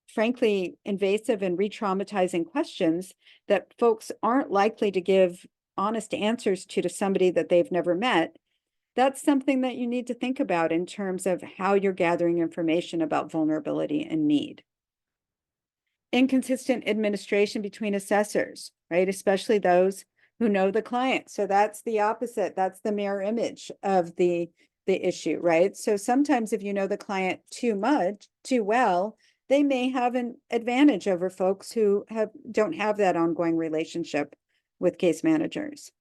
frankly, invasive and re-traumatizing questions that folks aren't likely to give honest answers to somebody that they've never met, that's something that you need to think about in terms of how you're gathering information about vulnerability and need. Inconsistent administration between assessors, right? Especially those who know the client. So that's the opposite. That's the mirror image of the issue, right? So sometimes if you know the client too well, they may have an advantage over folks who don't have that ongoing relationship with case managers.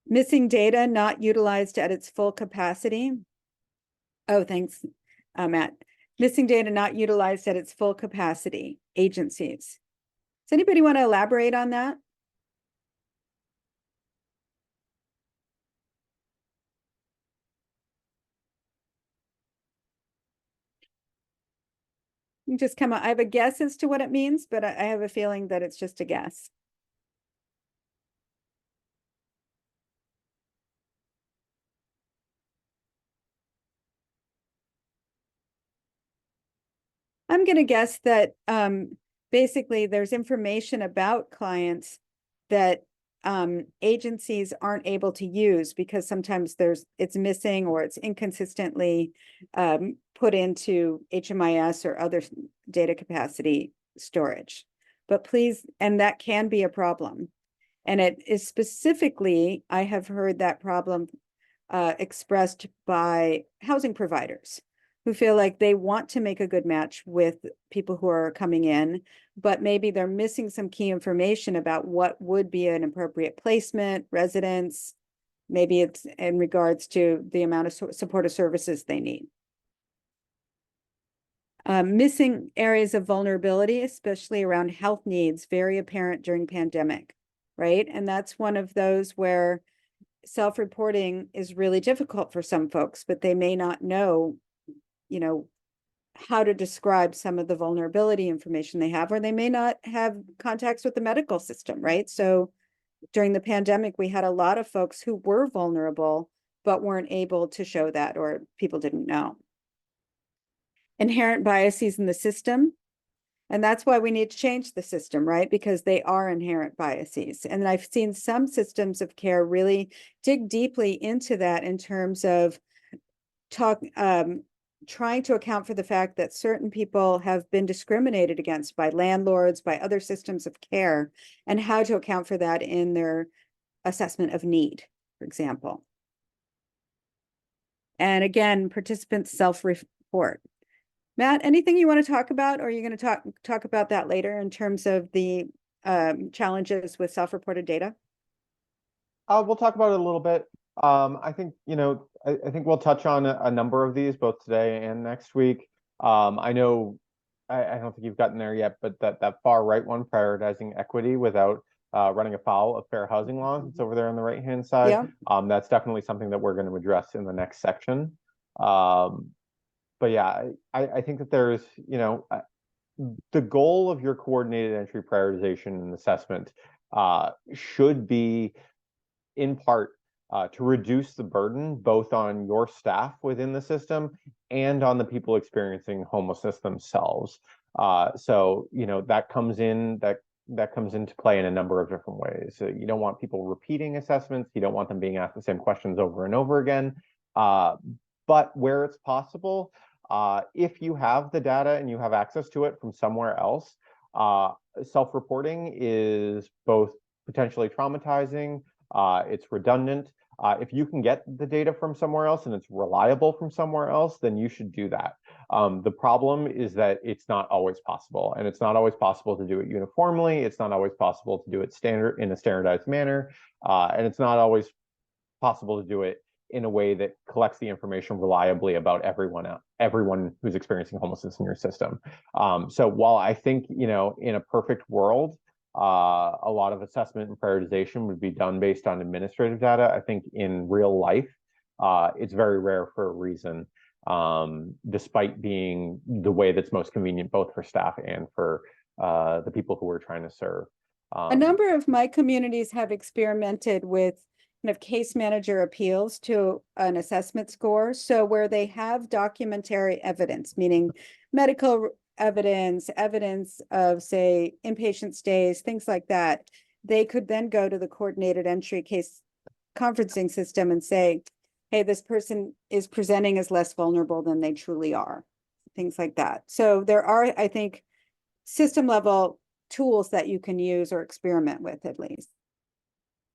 Missing data not utilized at its full capacity. Oh, thanks, Matt. Missing data not utilized at its full capacity, agencies. Does anybody want to elaborate on that? You just come up, I have a guess as to what it means, but I have a feeling that it's just a guess. I'm going to guess that basically there's information about clients that agencies aren't able to use because sometimes it's missing or it's inconsistently put into HMIS or other data capacity storage. But please, and that can be a problem. And it is specifically, I have heard that problem expressed by housing providers who feel like they want to make a good match with people who are coming in, but maybe they're missing some key information about what would be an appropriate placement, residence, maybe it's in regards to the amount of supportive services they need. Missing areas of vulnerability, especially around health needs, very apparent during pandemic, right? And that's one of those where self-reporting is really difficult for some folks, but they may not know, how to describe some of the vulnerability information they have, or they may not have contacts with the medical system, right? So during the pandemic, we had a lot of folks who were vulnerable, but weren't able to show that, or people didn't know. Inherent biases in the system. And that's why we need to change the system, right? Because they are inherent biases. And I've seen some systems of care really dig deeply into that in terms of trying to account for the fact that certain people have been discriminated against by landlords, by other systems of care, and how to account for that in their assessment of need, for example. And again, participants self-report. Matt, anything you want to talk about, or are you going to talk about that later in terms of the challenges with self-reported data? We'll talk about it a little bit. I think, I think we'll touch on a number of these both today and next week. I know, I don't think you've gotten there yet, but that far right one, prioritizing equity without running afoul of fair housing laws, it's over there on the right-hand side. Yeah. That's definitely something that we're going to address in the next section. But yeah, I think that there's, the goal of your coordinated entry prioritization and assessment should be in part to reduce the burden both on your staff within the system and on the people experiencing homelessness themselves. So, that comes into play in a number of different ways. So you don't want people repeating assessments. You don't want them being asked the same questions over and over again. But where it's possible, if you have the data and you have access to it from somewhere else, self-reporting is both potentially traumatizing, it's redundant. If you can get the data from somewhere else and it's reliable from somewhere else, then you should do that. The problem is that it's not always possible, and it's not always possible to do it uniformly. It's not always possible to do it in a standardized manner, and it's not always possible to do it in a way that collects the information reliably about everyone who's experiencing homelessness in your system. So while I think, in a perfect world, a lot of assessment and prioritization would be done based on administrative data, I think in real life, it's very rare for a reason, despite being the way that's most convenient both for staff and for the people who we're trying to serve. A number of my communities have experimented with kind of case manager appeals to an assessment score. So where they have documentary evidence, meaning medical evidence of, say, inpatient stays, things like that, they could then go to the coordinated entry case conferencing system and say, hey, this person is presenting as less vulnerable than they truly are, things like that. So there are, I think, system level tools that you can use or experiment with at least.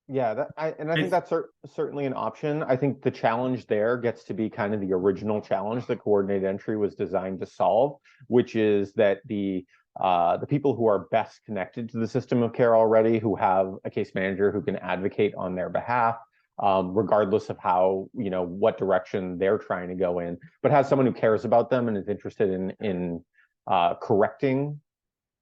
Yeah, I think that's certainly an option. I think the challenge there gets to be kind of the original challenge that coordinated entry was designed to solve, which is that the people who are best connected to the system of care already, who have a case manager who can advocate on their behalf, regardless of how, what direction they're trying to go in, but has someone who cares about them and is interested in correcting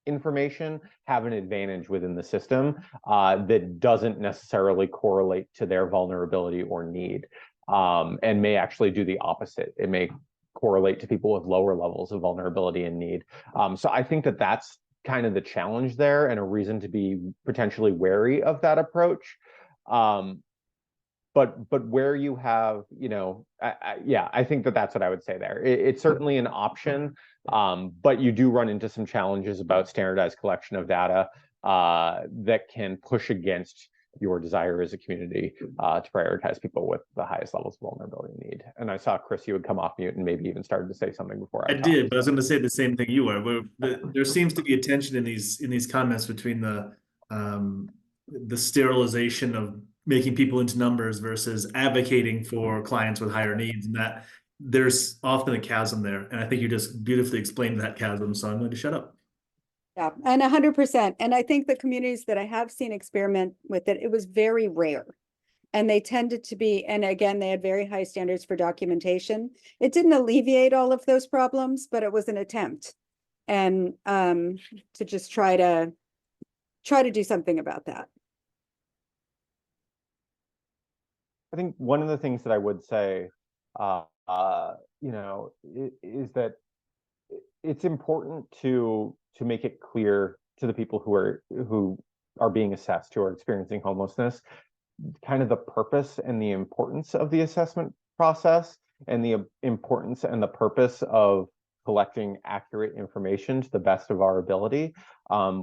information, have an advantage within the system that doesn't necessarily correlate to their vulnerability or need, and may actually do the opposite. It may correlate to people with lower levels of vulnerability and need. So I think that that's kind of the challenge there, and a reason to be potentially wary of that approach. But where you have, I think that that's what I would say there. It's certainly an option, but you do run into some challenges about standardized collection of data that can push against your desire as a community to prioritize people with the highest levels of vulnerability and need. And I saw, Chris, you would come off mute and maybe even started to say something before I talked. did, but I was going to say the same thing you were. There seems to be a tension in these comments between the sterilization of making people into numbers versus advocating for clients with higher needs, and that there's often a chasm there. And I think you just beautifully explained that chasm, so I'm going to shut up. Yeah, and 100%. And I think the communities that I have seen experiment with it, it was very rare. And they tended to be, and again, they had very high standards for documentation. It didn't alleviate all of those problems, but it was an attempt. And to just try to do something about that. I think one of the things that I would say, is that it's important to make it clear to the people who are being assessed, who are experiencing homelessness, kind of the purpose and the importance of the assessment process, and the importance and the purpose of collecting accurate information to the best of our ability.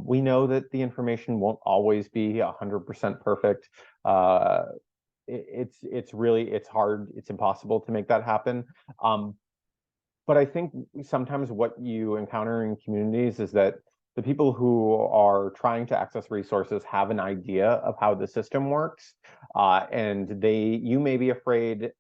We know that the information won't always be 100% perfect. It's hard, it's impossible to make that happen. But I think sometimes what you encounter in communities is that the people who are trying to access resources have an idea of how the system works, and you may be afraid,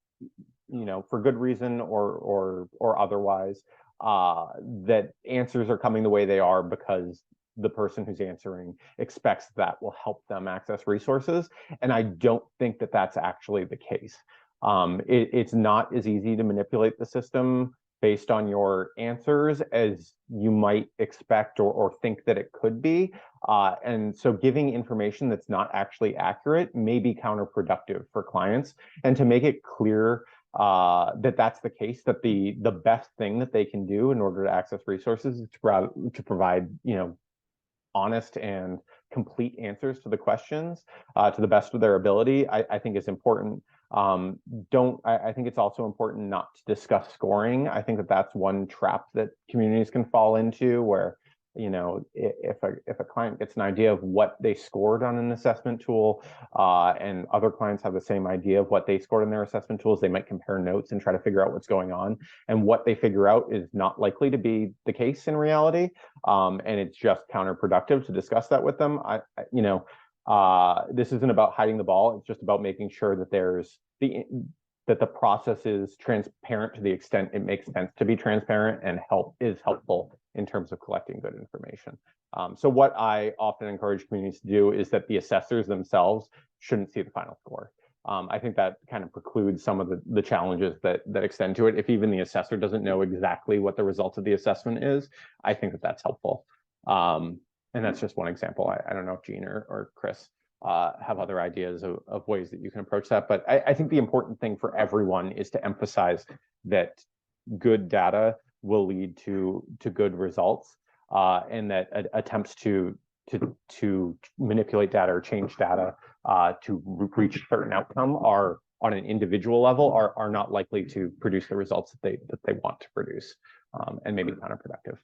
for good reason or otherwise, that answers are coming the way they are because the person who's answering expects that will help them access resources. And I don't think that that's actually the case. It's not as easy to manipulate the system based on your answers as you might expect or think that it could be. And so giving information that's not actually accurate may be counterproductive for clients. And to make it clear that that's the case, that the best thing that they can do in order to access resources is to provide, honest and complete answers to the questions to the best of their ability, I think is important. I think it's also important not to discuss scoring. I think that that's one trap that communities can fall into, where if a client gets an idea of what they scored on an assessment tool, and other clients have the same idea of what they scored in their assessment tools, they might compare notes and try to figure out what's going on. And what they figure out is not likely to be the case in reality. And it's just counterproductive to discuss that with them. This isn't about hiding the ball. It's just about making sure that that the process is transparent to the extent it makes sense to be transparent, and is helpful in terms of collecting good information. So what I often encourage communities to do is that the assessors themselves shouldn't see the final score. I think that kind of precludes some of the challenges that extend to it. If even the assessor doesn't know exactly what the result of the assessment is, I think that that's helpful. And that's just one example. I don't know if Jean or Chris have other ideas of ways that you can approach that. But I think the important thing for everyone is to emphasize that good data will lead to good results, and that attempts to manipulate data or change data to reach a certain outcome are, on an individual level, are not likely to produce the results that they want to produce, and maybe counterproductive.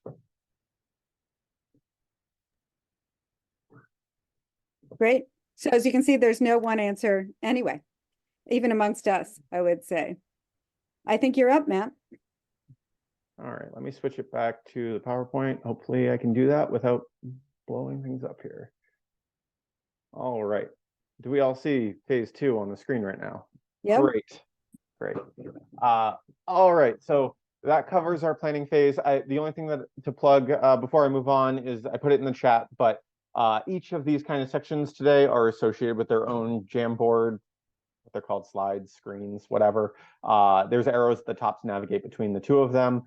Great. So as you can see, there's no one answer anyway, even amongst us, I would say. I think you're up, Matt. All right, let me switch it back to the PowerPoint. Hopefully I can do that without blowing things up here. All right. Do we all see phase 2 on the screen right now? Yep. Great. All right, so that covers our planning phase. The only thing to plug before I move on is I put it in the chat, but each of these kind of sections today are associated with their own Jamboard, what they're called, slides, screens, whatever. There's arrows at the top to navigate between the two of them.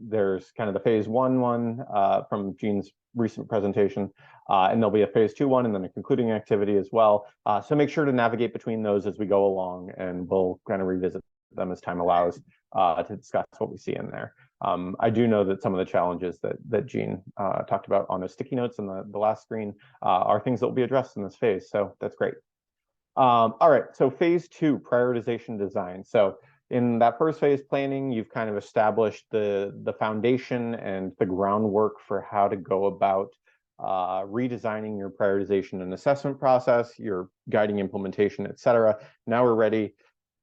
There's kind of the phase 1 one from Jean's recent presentation, and there'll be a phase 2 one and then a concluding activity as well. So make sure to navigate between those as we go along, and we'll kind of revisit them as time allows to discuss what we see in there. I do know that some of the challenges that Jean talked about on the sticky notes on the last screen are things that will be addressed in this phase, so that's great. All right, so phase 2, prioritization design. So in that first phase, planning, you've kind of established the foundation and the groundwork for how to go about redesigning your prioritization and assessment process, your guiding implementation, et cetera. Now we're ready,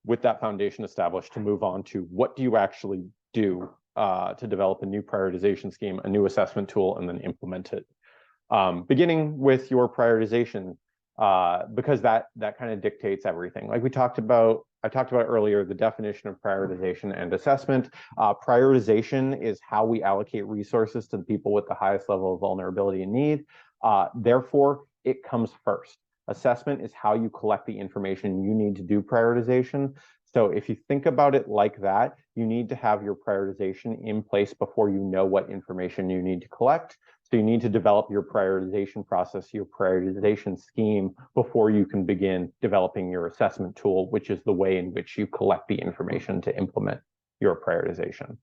with that foundation established, to move on to what do you actually do to develop a new prioritization scheme, a new assessment tool, and then implement it. Beginning with your prioritization, because that kind of dictates everything. Like I talked about earlier, the definition of prioritization and assessment. Prioritization is how we allocate resources to the people with the highest level of vulnerability and need. Therefore, it comes first. Assessment is how you collect the information you need to do prioritization. So if you think about it like that, you need to have your prioritization in place before you know what information you need to collect. So you need to develop your prioritization process, your prioritization scheme, before you can begin developing your assessment tool, which is the way in which you collect the information to implement your prioritization.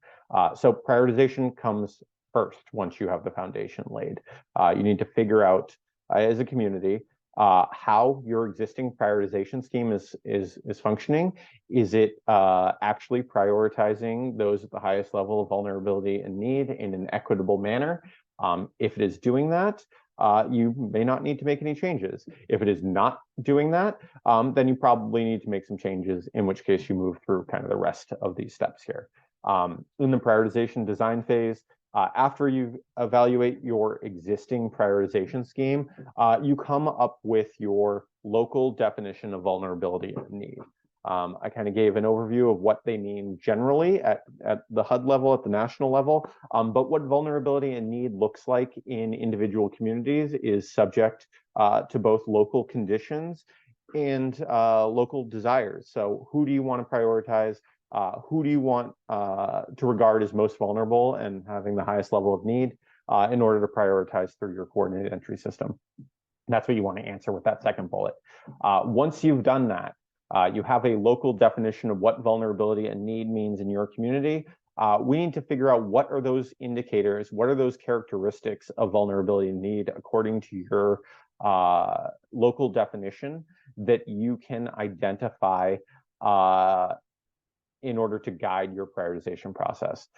So prioritization comes first once you have the foundation laid. You need to figure out, as a community, how your existing prioritization scheme is functioning. Is it actually prioritizing those at the highest level of vulnerability and need in an equitable manner? If it is doing that, you may not need to make any changes. If it is not doing that, then you probably need to make some changes, in which case you move through kind of the rest of these steps here. In the prioritization design phase, after you evaluate your existing prioritization scheme, you come up with your local definition of vulnerability and need. I kind of gave an overview of what they mean generally at the HUD level, at the national level, but what vulnerability and need looks like in individual communities is subject to both local conditions and local desires. So who do you want to prioritize? Who do you want to regard as most vulnerable and having the highest level of need in order to prioritize through your coordinated entry system? That's what you want to answer with that second bullet. Once you've done that, you have a local definition of what vulnerability and need means in your community. We need to figure out what are those indicators, what are those characteristics of vulnerability and need according to your local definition that you can identify in order to guide your prioritization process.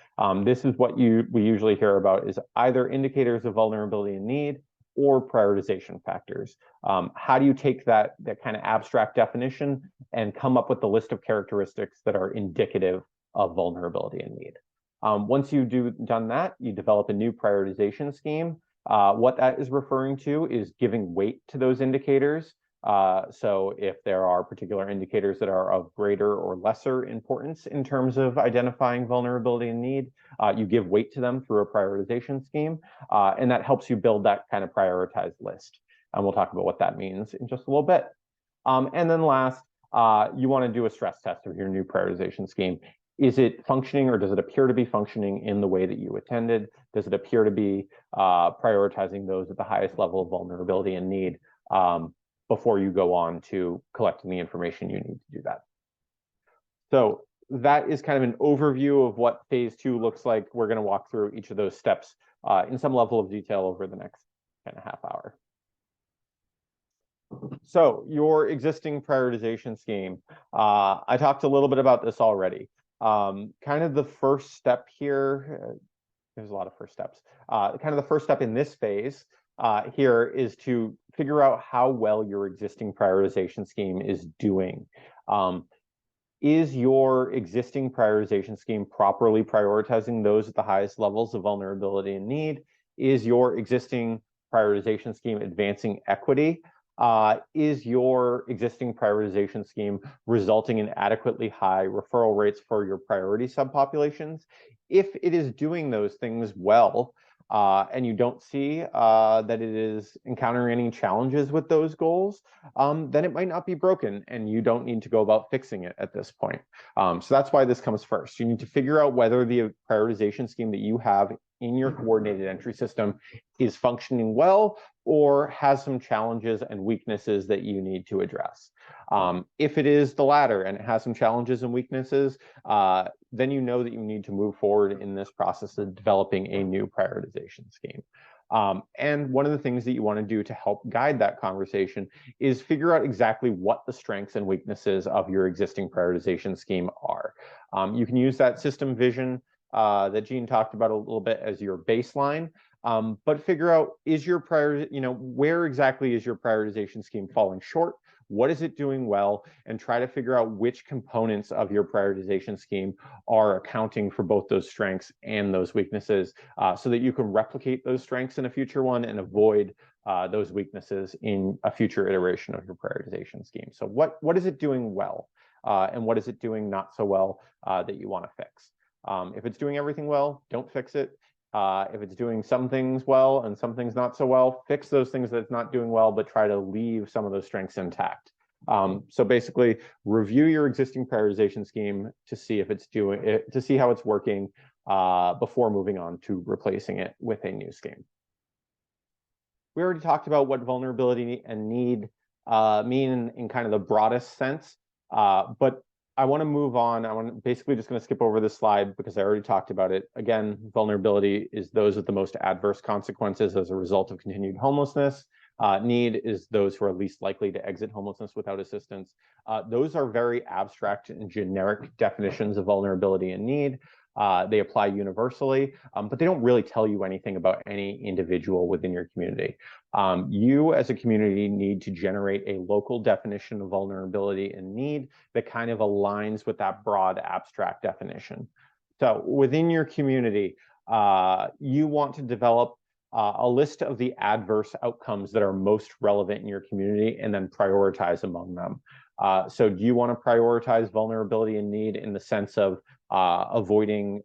This is what we usually hear about is either indicators of vulnerability and need or prioritization factors. How do you take that kind of abstract definition and come up with the list of characteristics that are indicative of vulnerability and need? Once you've done that, you develop a new prioritization scheme. What that is referring to is giving weight to those indicators. So if there are particular indicators that are of greater or lesser importance in terms of identifying vulnerability and need, you give weight to them through a prioritization scheme, and that helps you build that kind of prioritized list. And we'll talk about what that means in just a little bit. And then last, you want to do a stress test of your new prioritization scheme. Is it functioning, or does it appear to be functioning in the way that you intended? Does it appear to be prioritizing those at the highest level of vulnerability and need before you go on to collecting the information you need to do that? So that is kind of an overview of what phase 2 looks like. We're going to walk through each of those steps in some level of detail over the next kind of half hour. So your existing prioritization scheme, I talked a little bit about this already. Kind of the first step here, there's a lot of first steps. Kind of the first step in this phase here is to figure out how well your existing prioritization scheme is doing. Is your existing prioritization scheme properly prioritizing those at the highest levels of vulnerability and need? Is your existing prioritization scheme advancing equity? Is your existing prioritization scheme resulting in adequately high referral rates for your priority subpopulations? If it is doing those things well, and you don't see that it is encountering any challenges with those goals, then it might not be broken and you don't need to go about fixing it at this point. So that's why this comes first. You need to figure out whether the prioritization scheme that you have in your coordinated entry system is functioning well or has some challenges and weaknesses that you need to address. If it is the latter and it has some challenges and weaknesses, then you know that you need to move forward in this process of developing a new prioritization scheme. And one of the things that you want to do to help guide that conversation is figure out exactly what the strengths and weaknesses of your existing prioritization scheme are. You can use that system vision that Gene talked about a little bit as your baseline, but figure out, is your where exactly is your prioritization scheme falling short? What is it doing well? And try to figure out which components of your prioritization scheme are accounting for both those strengths and those weaknesses, so that you can replicate those strengths in a future one and avoid those weaknesses in a future iteration of your prioritization scheme. So what is it doing well? And what is it doing not so well that you want to fix? If it's doing everything well, don't fix it. If it's doing some things well and some things not so well, fix those things that it's not doing well, but try to leave some of those strengths intact. So basically, review your existing prioritization scheme to see if it's doing it, to see how it's working before moving on to replacing it with a new scheme. We already talked about what vulnerability and need mean in kind of the broadest sense, but I want to move on. Basically just going to skip over this slide because I already talked about it. Again, vulnerability is those with the most adverse consequences as a result of continued homelessness. Need is those who are least likely to exit homelessness without assistance. Those are very abstract and generic definitions of vulnerability and need. They apply universally, but they don't really tell you anything about any individual within your community. You as a community need to generate a local definition of vulnerability and need that kind of aligns with that broad abstract definition. So within your community, you want to develop a list of the adverse outcomes that are most relevant in your community and then prioritize among them. So do you want to prioritize vulnerability and need in the sense of avoiding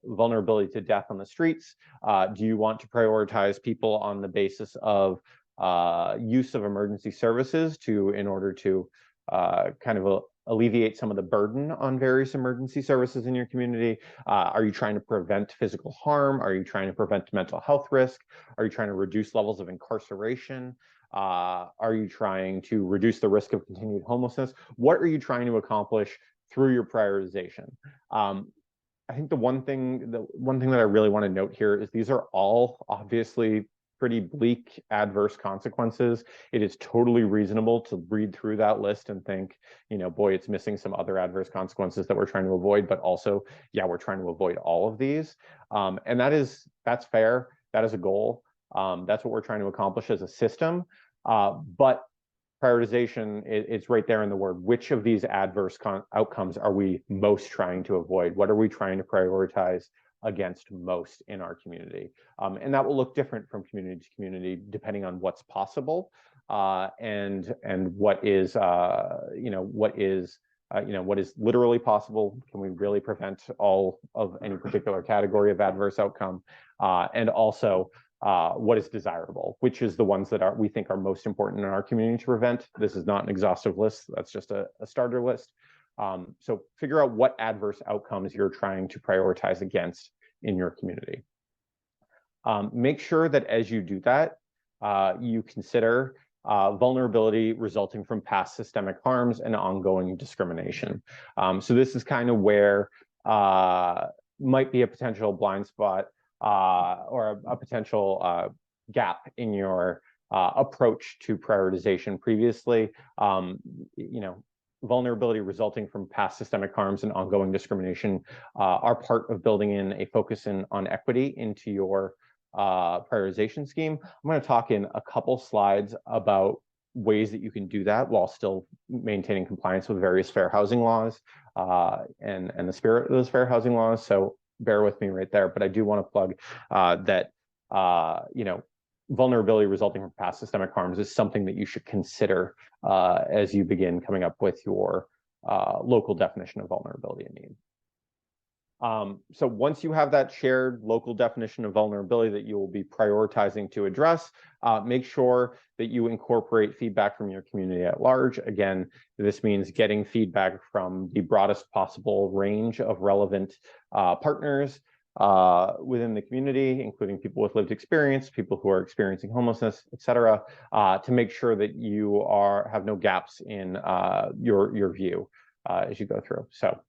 vulnerability to death on the streets? Do you want to prioritize people on the basis of use of emergency services in order to kind of alleviate some of the burden on various emergency services in your community? Are you trying to prevent physical harm? Are you trying to prevent mental health risk? Are you trying to reduce levels of incarceration? Are you trying to reduce the risk of continued homelessness? What are you trying to accomplish through your prioritization? I think the one thing that I really want to note here is these are all obviously pretty bleak adverse consequences. It is totally reasonable to read through that list and think, boy, it's missing some other adverse consequences that we're trying to avoid, but also, yeah, we're trying to avoid all of these. And that's fair. That is a goal. That's what we're trying to accomplish as a system. But prioritization, it's right there in the word. Which of these adverse outcomes are we most trying to avoid? What are we trying to prioritize against most in our community? And that will look different from community to community depending on what's possible and what is what is literally possible. Can we really prevent all of any particular category of adverse outcome? And also what is desirable, which is the ones that we think are most important in our community to prevent. This is not an exhaustive list. That's just a starter list. So figure out what adverse outcomes you're trying to prioritize against in your community. Make sure that as you do that, you consider vulnerability resulting from past systemic harms and ongoing discrimination. So this is kind of where might be a potential blind spot or a potential gap in your approach to prioritization previously. Vulnerability resulting from past systemic harms and ongoing discrimination are part of building in a focus on equity into your prioritization scheme. I'm going to talk in a couple slides about ways that you can do that while still maintaining compliance with various fair housing laws and the spirit of those fair housing laws. So bear with me right there, but I do want to plug that vulnerability resulting from past systemic harms is something that you should consider as you begin coming up with your local definition of vulnerability and need. So once you have that shared local definition of vulnerability that you will be prioritizing to address, make sure that you incorporate feedback from your community at large. Again, this means getting feedback from the broadest possible range of relevant partners within the community, including people with lived experience, people who are experiencing homelessness, et cetera, to make sure that you have no gaps in your view as you go through. So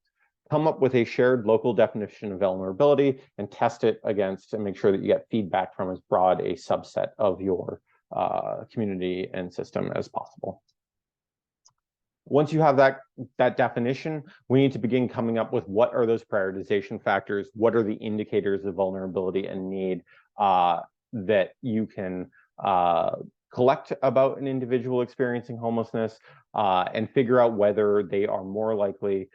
come up with a shared local definition of vulnerability and test it against and make sure that you get feedback from as broad a subset of your community and system as possible. Once you have that definition, we need to begin coming up with what are those prioritization factors, what are the indicators of vulnerability and need that you can collect about an individual experiencing homelessness and figure out whether they are more likely,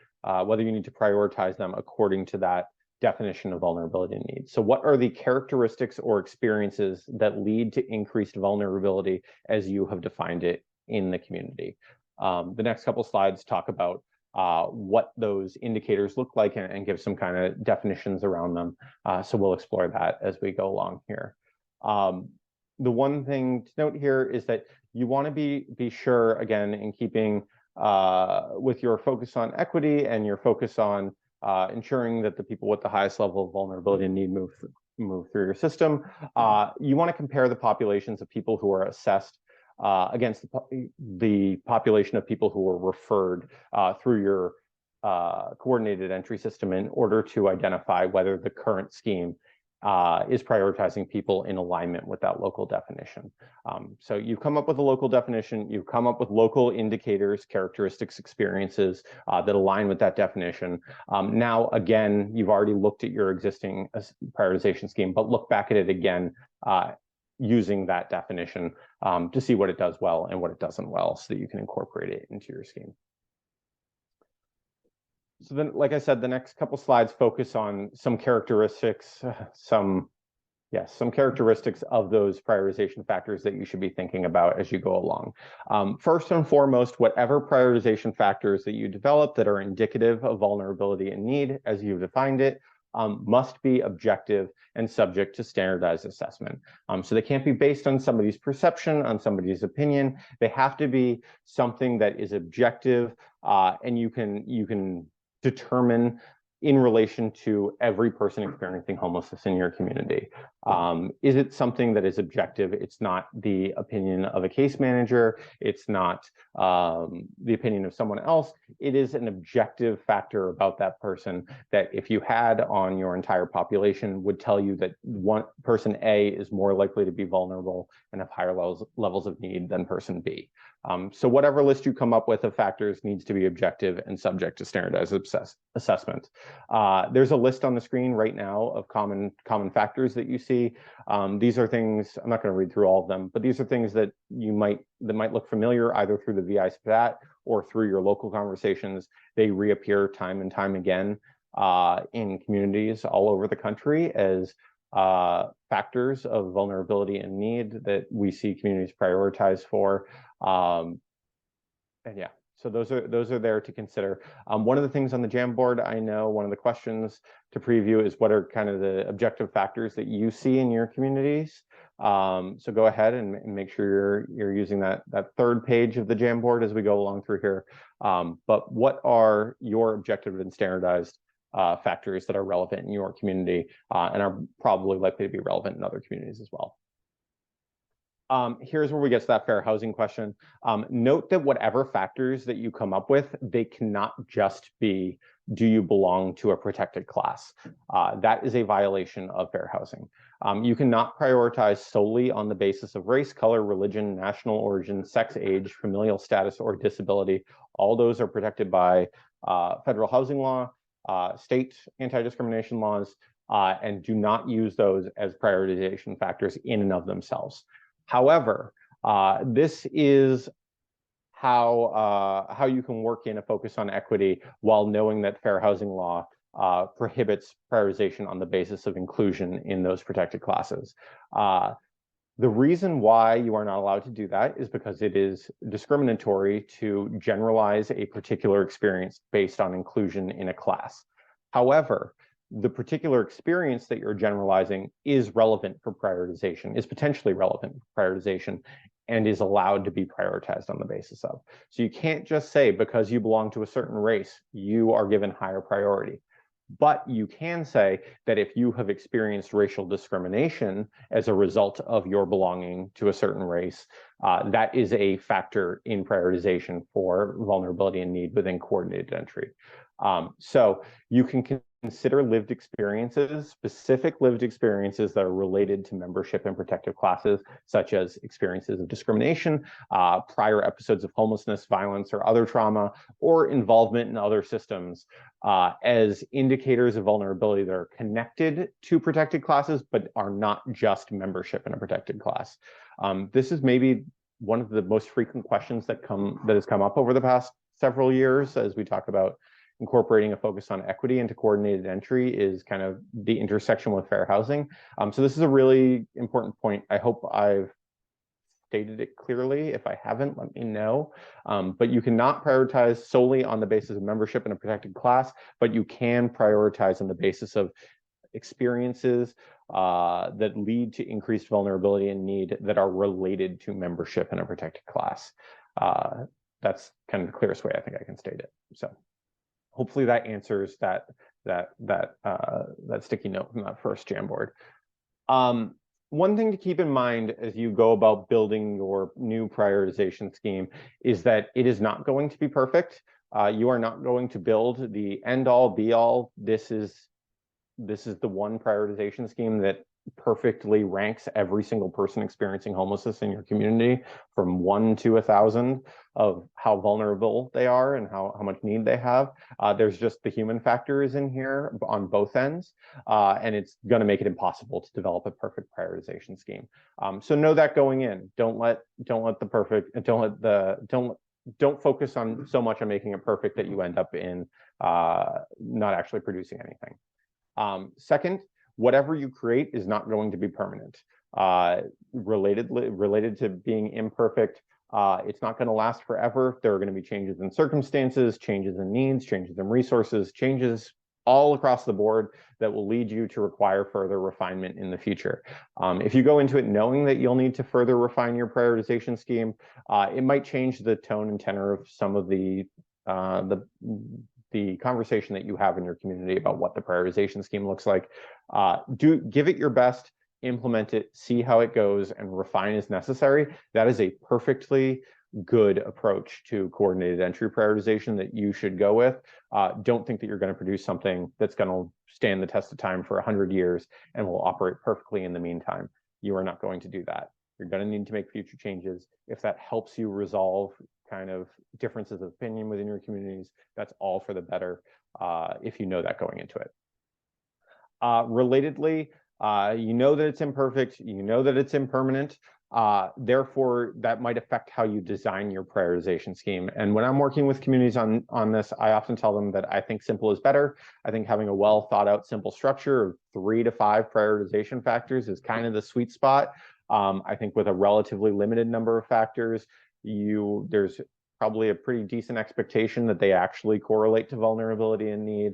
whether you need to prioritize them according to that definition of vulnerability and need. So what are the characteristics or experiences that lead to increased vulnerability as you have defined it in the community? The next couple slides talk about what those indicators look like and give some kind of definitions around them. So we'll explore that as we go along here. The one thing to note here is that you want to be sure, again, in keeping with your focus on equity and your focus on ensuring that the people with the highest level of vulnerability and need move through your system. You want to compare the populations of people who are assessed against the population of people who were referred through your coordinated entry system in order to identify whether the current scheme is prioritizing people in alignment with that local definition. So you've come up with a local definition, you've come up with local indicators, characteristics, experiences that align with that definition. Now, again, you've already looked at your existing prioritization scheme, but look back at it again using that definition to see what it does well and what it doesn't well so that you can incorporate it into your scheme. So then, like I said, the next couple slides focus on some characteristics, some characteristics of those prioritization factors that you should be thinking about as you go along. First and foremost, whatever prioritization factors that you develop that are indicative of vulnerability and need, as you've defined it, must be objective and subject to standardized assessment. So they can't be based on somebody's perception, on somebody's opinion. They have to be something that is objective, and you can determine in relation to every person experiencing homelessness in your community. Is it something that is objective? It's not the opinion of a case manager. It's not the opinion of someone else. It is an objective factor about that person that if you had on your entire population would tell you that one person A is more likely to be vulnerable and have higher levels of need than person B. So whatever list you come up with of factors needs to be objective and subject to standardized assessment. There's a list on the screen right now of common factors that you see. These are things, I'm not going to read through all of them, but these are things that might look familiar either through the VI stat or through your local conversations. They reappear time and time again in communities all over the country as factors of vulnerability and need that we see communities prioritize for. And yeah, so those are there to consider. One of the things on the Jamboard, I know one of the questions to preview is what are kind of the objective factors that you see in your communities. So go ahead and make sure you're using that third page of the Jamboard as we go along through here. But what are your objective and standardized factors that are relevant in your community and are probably likely to be relevant in other communities as well? Here's where we get to that fair housing question. Note that whatever factors that you come up with, they cannot just be, do you belong to a protected class? That is a violation of fair housing. You cannot prioritize solely on the basis of race, color, religion, national origin, sex, age, familial status, or disability. All those are protected by federal housing law, state anti-discrimination laws, and do not use those as prioritization factors in and of themselves. However, this is how you can work in a focus on equity while knowing that fair housing law prohibits prioritization on the basis of inclusion in those protected classes. The reason why you are not allowed to do that is because it is discriminatory to generalize a particular experience based on inclusion in a class. However, the particular experience that you're generalizing is relevant for prioritization, is potentially relevant for prioritization, and is allowed to be prioritized on the basis of. So you can't just say because you belong to a certain race, you are given higher priority. But you can say that if you have experienced racial discrimination as a result of your belonging to a certain race, that is a factor in prioritization for vulnerability and need within coordinated entry. So you can consider lived experiences, specific lived experiences that are related to membership in protected classes, such as experiences of discrimination, prior episodes of homelessness, violence, or other trauma, or involvement in other systems as indicators of vulnerability that are connected to protected classes, but are not just membership in a protected class. This is maybe one of the most frequent questions that has come up over the past several years as we talk about incorporating a focus on equity into coordinated entry is kind of the intersection with fair housing. So this is a really important point. I hope I've stated it clearly. If I haven't, let me know. But you cannot prioritize solely on the basis of membership in a protected class, but you can prioritize on the basis of experiences that lead to increased vulnerability and need that are related to membership in a protected class. That's kind of the clearest way I think I can state it. So hopefully that answers that sticky note from that first Jamboard. One thing to keep in mind as you go about building your new prioritization scheme is that it is not going to be perfect. You are not going to build the end-all, be-all. This is the one prioritization scheme that perfectly ranks every single person experiencing homelessness in your community from 1 to 1,000 of how vulnerable they are and how much need they have. There's just the human factor is in here on both ends, and it's going to make it impossible to develop a perfect prioritization scheme. So know that going in. Don't focus on so much on making it perfect that you end up in not actually producing anything. Second, whatever you create is not going to be permanent. Related to being imperfect, it's not going to last forever. There are going to be changes in circumstances, changes in needs, changes in resources, changes all across the board that will lead you to require further refinement in the future. If you go into it knowing that you'll need to further refine your prioritization scheme, it might change the tone and tenor of some of the conversation that you have in your community about what the prioritization scheme looks like. Give it your best, implement it, see how it goes, and refine as necessary. That is a perfectly good approach to coordinated entry prioritization that you should go with. Don't think that you're going to produce something that's going to stand the test of time for 100 years and will operate perfectly in the meantime. You are not going to do that. You're going to need to make future changes. If that helps you resolve kind of differences of opinion within your communities, that's all for the better if you know that going into it. Relatedly, you know that it's imperfect, you know that it's impermanent, therefore that might affect how you design your prioritization scheme. And when I'm working with communities on this, I often tell them that I think simple is better. I think having a well thought out simple structure of 3 to 5 prioritization factors is kind of the sweet spot. I think with a relatively limited number of factors, there's probably a pretty decent expectation that they actually correlate to vulnerability and need.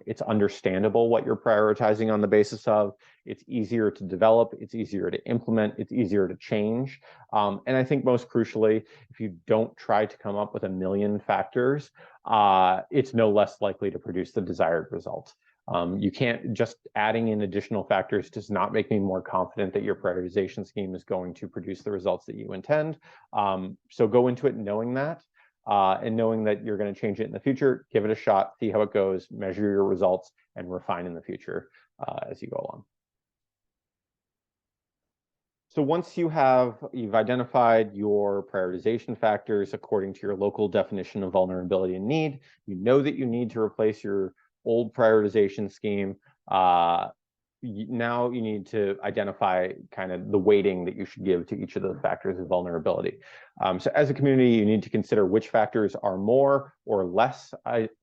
It's understandable what you're prioritizing on the basis of. It's easier to develop, it's easier to implement, it's easier to change. And I think most crucially, if you don't try to come up with a million factors, it's no less likely to produce the desired result. You can't, just adding in additional factors does not make me more confident that your prioritization scheme is going to produce the results that you intend. So go into it knowing that, and knowing that you're going to change it in the future. Give it a shot, see how it goes, measure your results, and refine in the future as you go along. So once you've identified your prioritization factors according to your local definition of vulnerability and need, you know that you need to replace your old prioritization scheme. Now you need to identify kind of the weighting that you should give to each of those factors of vulnerability. So as a community, you need to consider which factors are more or less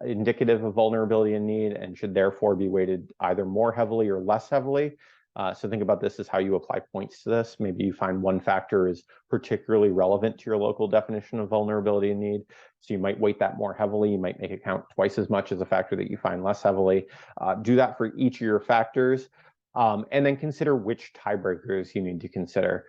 indicative of vulnerability and need, and should therefore be weighted either more heavily or less heavily. So think about this as how you apply points to this. Maybe you find one factor is particularly relevant to your local definition of vulnerability and need. So you might weight that more heavily. You might make it count twice as much as a factor that you find less heavily. Do that for each of your factors. And then consider which tiebreakers you need to consider.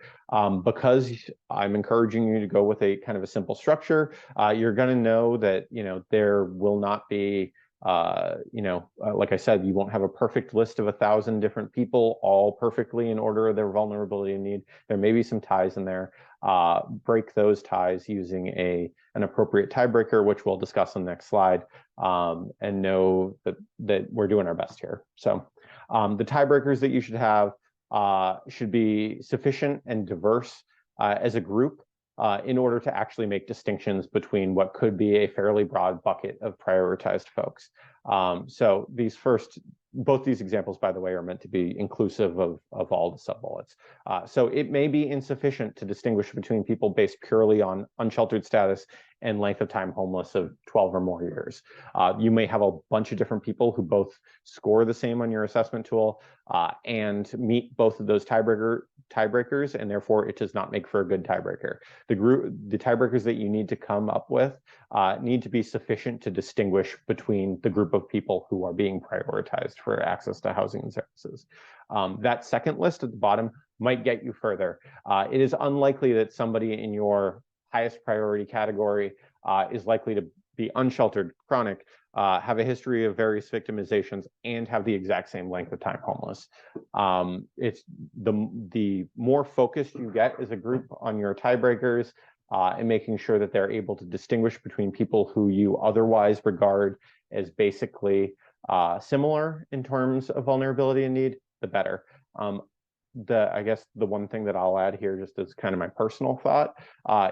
Because I'm encouraging you to go with a kind of a simple structure, you're going to know that there will not be like I said, you won't have a perfect list of 1,000 different people, all perfectly in order of their vulnerability and need. There may be some ties in there. Break those ties using an appropriate tiebreaker, which we'll discuss on the next slide, and know that we're doing our best here. So the tiebreakers that you should have should be sufficient and diverse as a group in order to actually make distinctions between what could be a fairly broad bucket of prioritized folks. So both these examples, by the way, are meant to be inclusive of all the sub-bullets. So it may be insufficient to distinguish between people based purely on unsheltered status and length of time homeless of 12 or more years. You may have a bunch of different people who both score the same on your assessment tool and meet both of those tiebreakers, and therefore it does not make for a good tiebreaker. The tiebreakers that you need to come up with need to be sufficient to distinguish between the group of people who are being prioritized for access to housing and services. That second list at the bottom might get you further. It is unlikely that somebody in your highest priority category is likely to be unsheltered, chronic, have a history of various victimizations, and have the exact same length of time homeless. It's the more focused you get as a group on your tiebreakers and making sure that they're able to distinguish between people who you otherwise regard as basically similar in terms of vulnerability and need, the better. I guess the one thing that I'll add here, just as kind of my personal thought,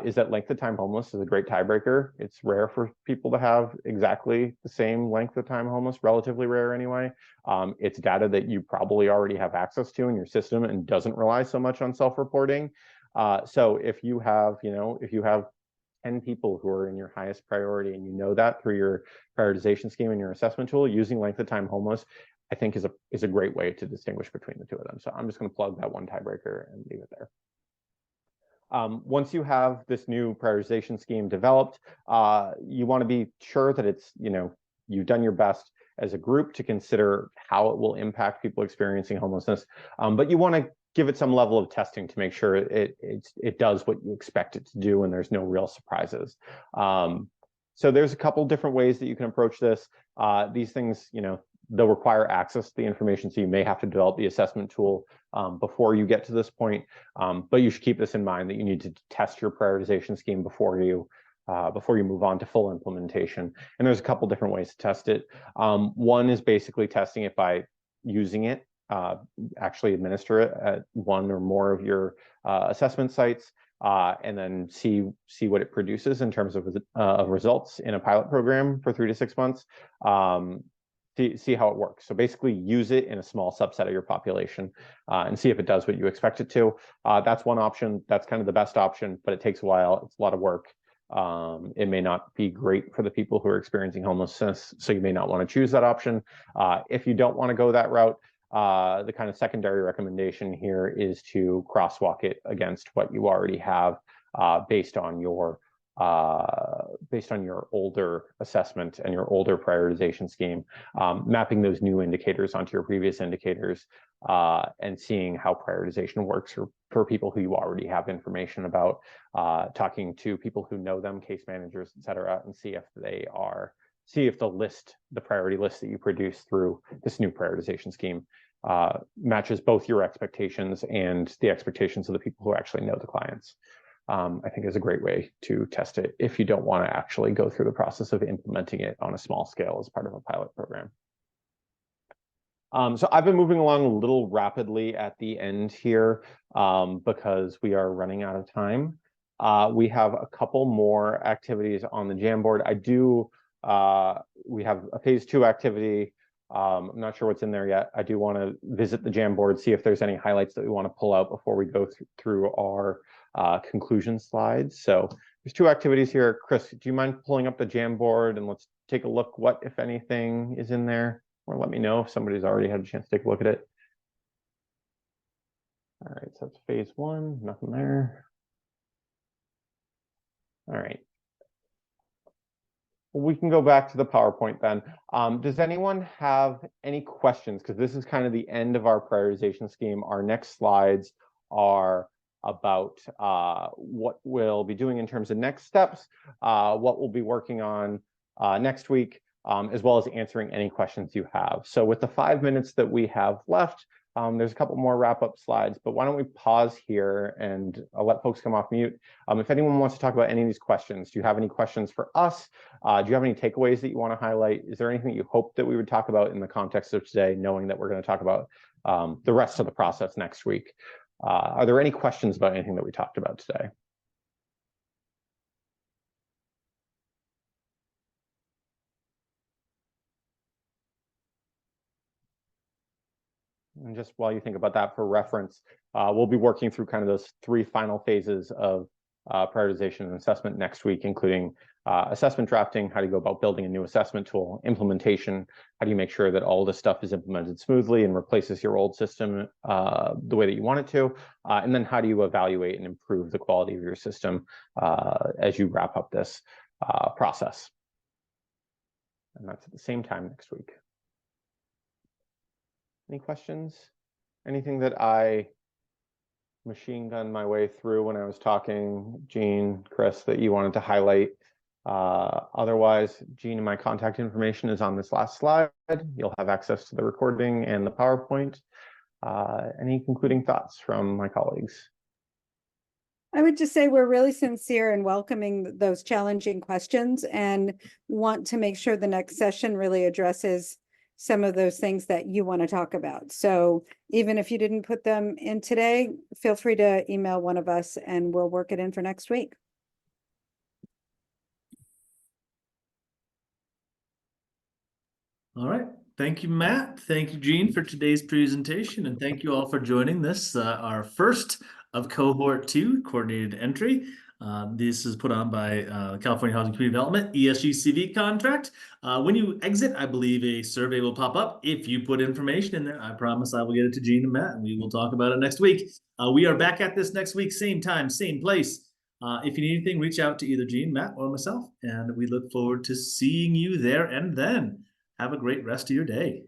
is that length of time homeless is a great tiebreaker. It's rare for people to have exactly the same length of time homeless, relatively rare anyway. It's data that you probably already have access to in your system and doesn't rely so much on self-reporting. So if you have, 10 people who are in your highest priority, and you know that through your prioritization scheme and your assessment tool, using length of time homeless, I think is a great way to distinguish between the two of them. So I'm just going to plug that one tiebreaker and leave it there. Once you have this new prioritization scheme developed, you want to be sure that it's, you've done your best as a group to consider how it will impact people experiencing homelessness. But you want to give it some level of testing to make sure it does what you expect it to do and there's no real surprises. So there's a couple different ways that you can approach this. These things, they'll require access to the information, so you may have to develop the assessment tool before you get to this point. But you should keep this in mind, that you need to test your prioritization scheme before you move on to full implementation. And there's a couple different ways to test it. One is basically testing it by using it, actually administer it at one or more of your assessment sites, and then see what it produces in terms of results in a pilot program for 3 to 6 months. See how it works. So basically use it in a small subset of your population and see if it does what you expect it to. That's one option. That's kind of the best option, but it takes a while. It's a lot of work. It may not be great for the people who are experiencing homelessness, so you may not want to choose that option. If you don't want to go that route, the kind of secondary recommendation here is to crosswalk it against what you already have based on your older assessment and your older prioritization scheme, mapping those new indicators onto your previous indicators, and seeing how prioritization works for people who you already have information about, talking to people who know them, case managers, et cetera, and see if the priority list that you produce through this new prioritization scheme matches both your expectations and the expectations of the people who actually know the clients. I think is a great way to test it if you don't want to actually go through the process of implementing it on a small scale as part of a pilot program. So I've been moving along a little rapidly at the end here because we are running out of time. We have a couple more activities on the Jamboard. We have a phase 2 activity. I'm not sure what's in there yet. I do want to visit the Jamboard, see if there's any highlights that we want to pull out before we go through our conclusion slides. So there's 2 activities here. Chris, do you mind pulling up the Jamboard and let's take a look what, if anything, is in there? Or let me know if somebody's already had a chance to take a look at it. All right, so that's phase 1, nothing there. All right. We can go back to the PowerPoint then. Does anyone have any questions? Because this is kind of the end of our prioritization scheme. Our next slides are about what we'll be doing in terms of next steps, what we'll be working on next week, as well as answering any questions you have. So with the 5 minutes that we have left, there's a couple more wrap-up slides, but why don't we pause here and I'll let folks come off mute. If anyone wants to talk about any of these questions, do you have any questions for us? Do you have any takeaways that you want to highlight? Is there anything that you hope that we would talk about in the context of today, knowing that we're going to talk about the rest of the process next week? Are there any questions about anything that we talked about today? And just while you think about that, for reference, we'll be working through kind of those 3 final phases of prioritization and assessment next week, including assessment drafting, how do you go about building a new assessment tool, implementation, how do you make sure that all this stuff is implemented smoothly and replaces your old system the way that you want it to, and then how do you evaluate and improve the quality of your system as you wrap up this process. And that's at the same time next week. Any questions? Anything that I machine gunned my way through when I was talking, Gene, Chris, that you wanted to highlight? Otherwise, Gene and my contact information is on this last slide. You'll have access to the recording and the PowerPoint. Any concluding thoughts from my colleagues? I would just say we're really sincere in welcoming those challenging questions and want to make sure the next session really addresses some of those things that you want to talk about. So even if you didn't put them in today, feel free to email one of us and we'll work it in for next week. All right. Thank you, Matt. Thank you, Gene, for today's presentation. And thank you all for joining this, our first of Cohort 2, Coordinated Entry. This is put on by California Housing Community Development, ESG-CV contract. When you exit, I believe a survey will pop up. If you put information in there, I promise I will get it to Gene and Matt, and we will talk about it next week. We are back at this next week, same time, same place. If you need anything, reach out to either Gene, Matt, or myself, and we look forward to seeing you there and then. Have a great rest of your day.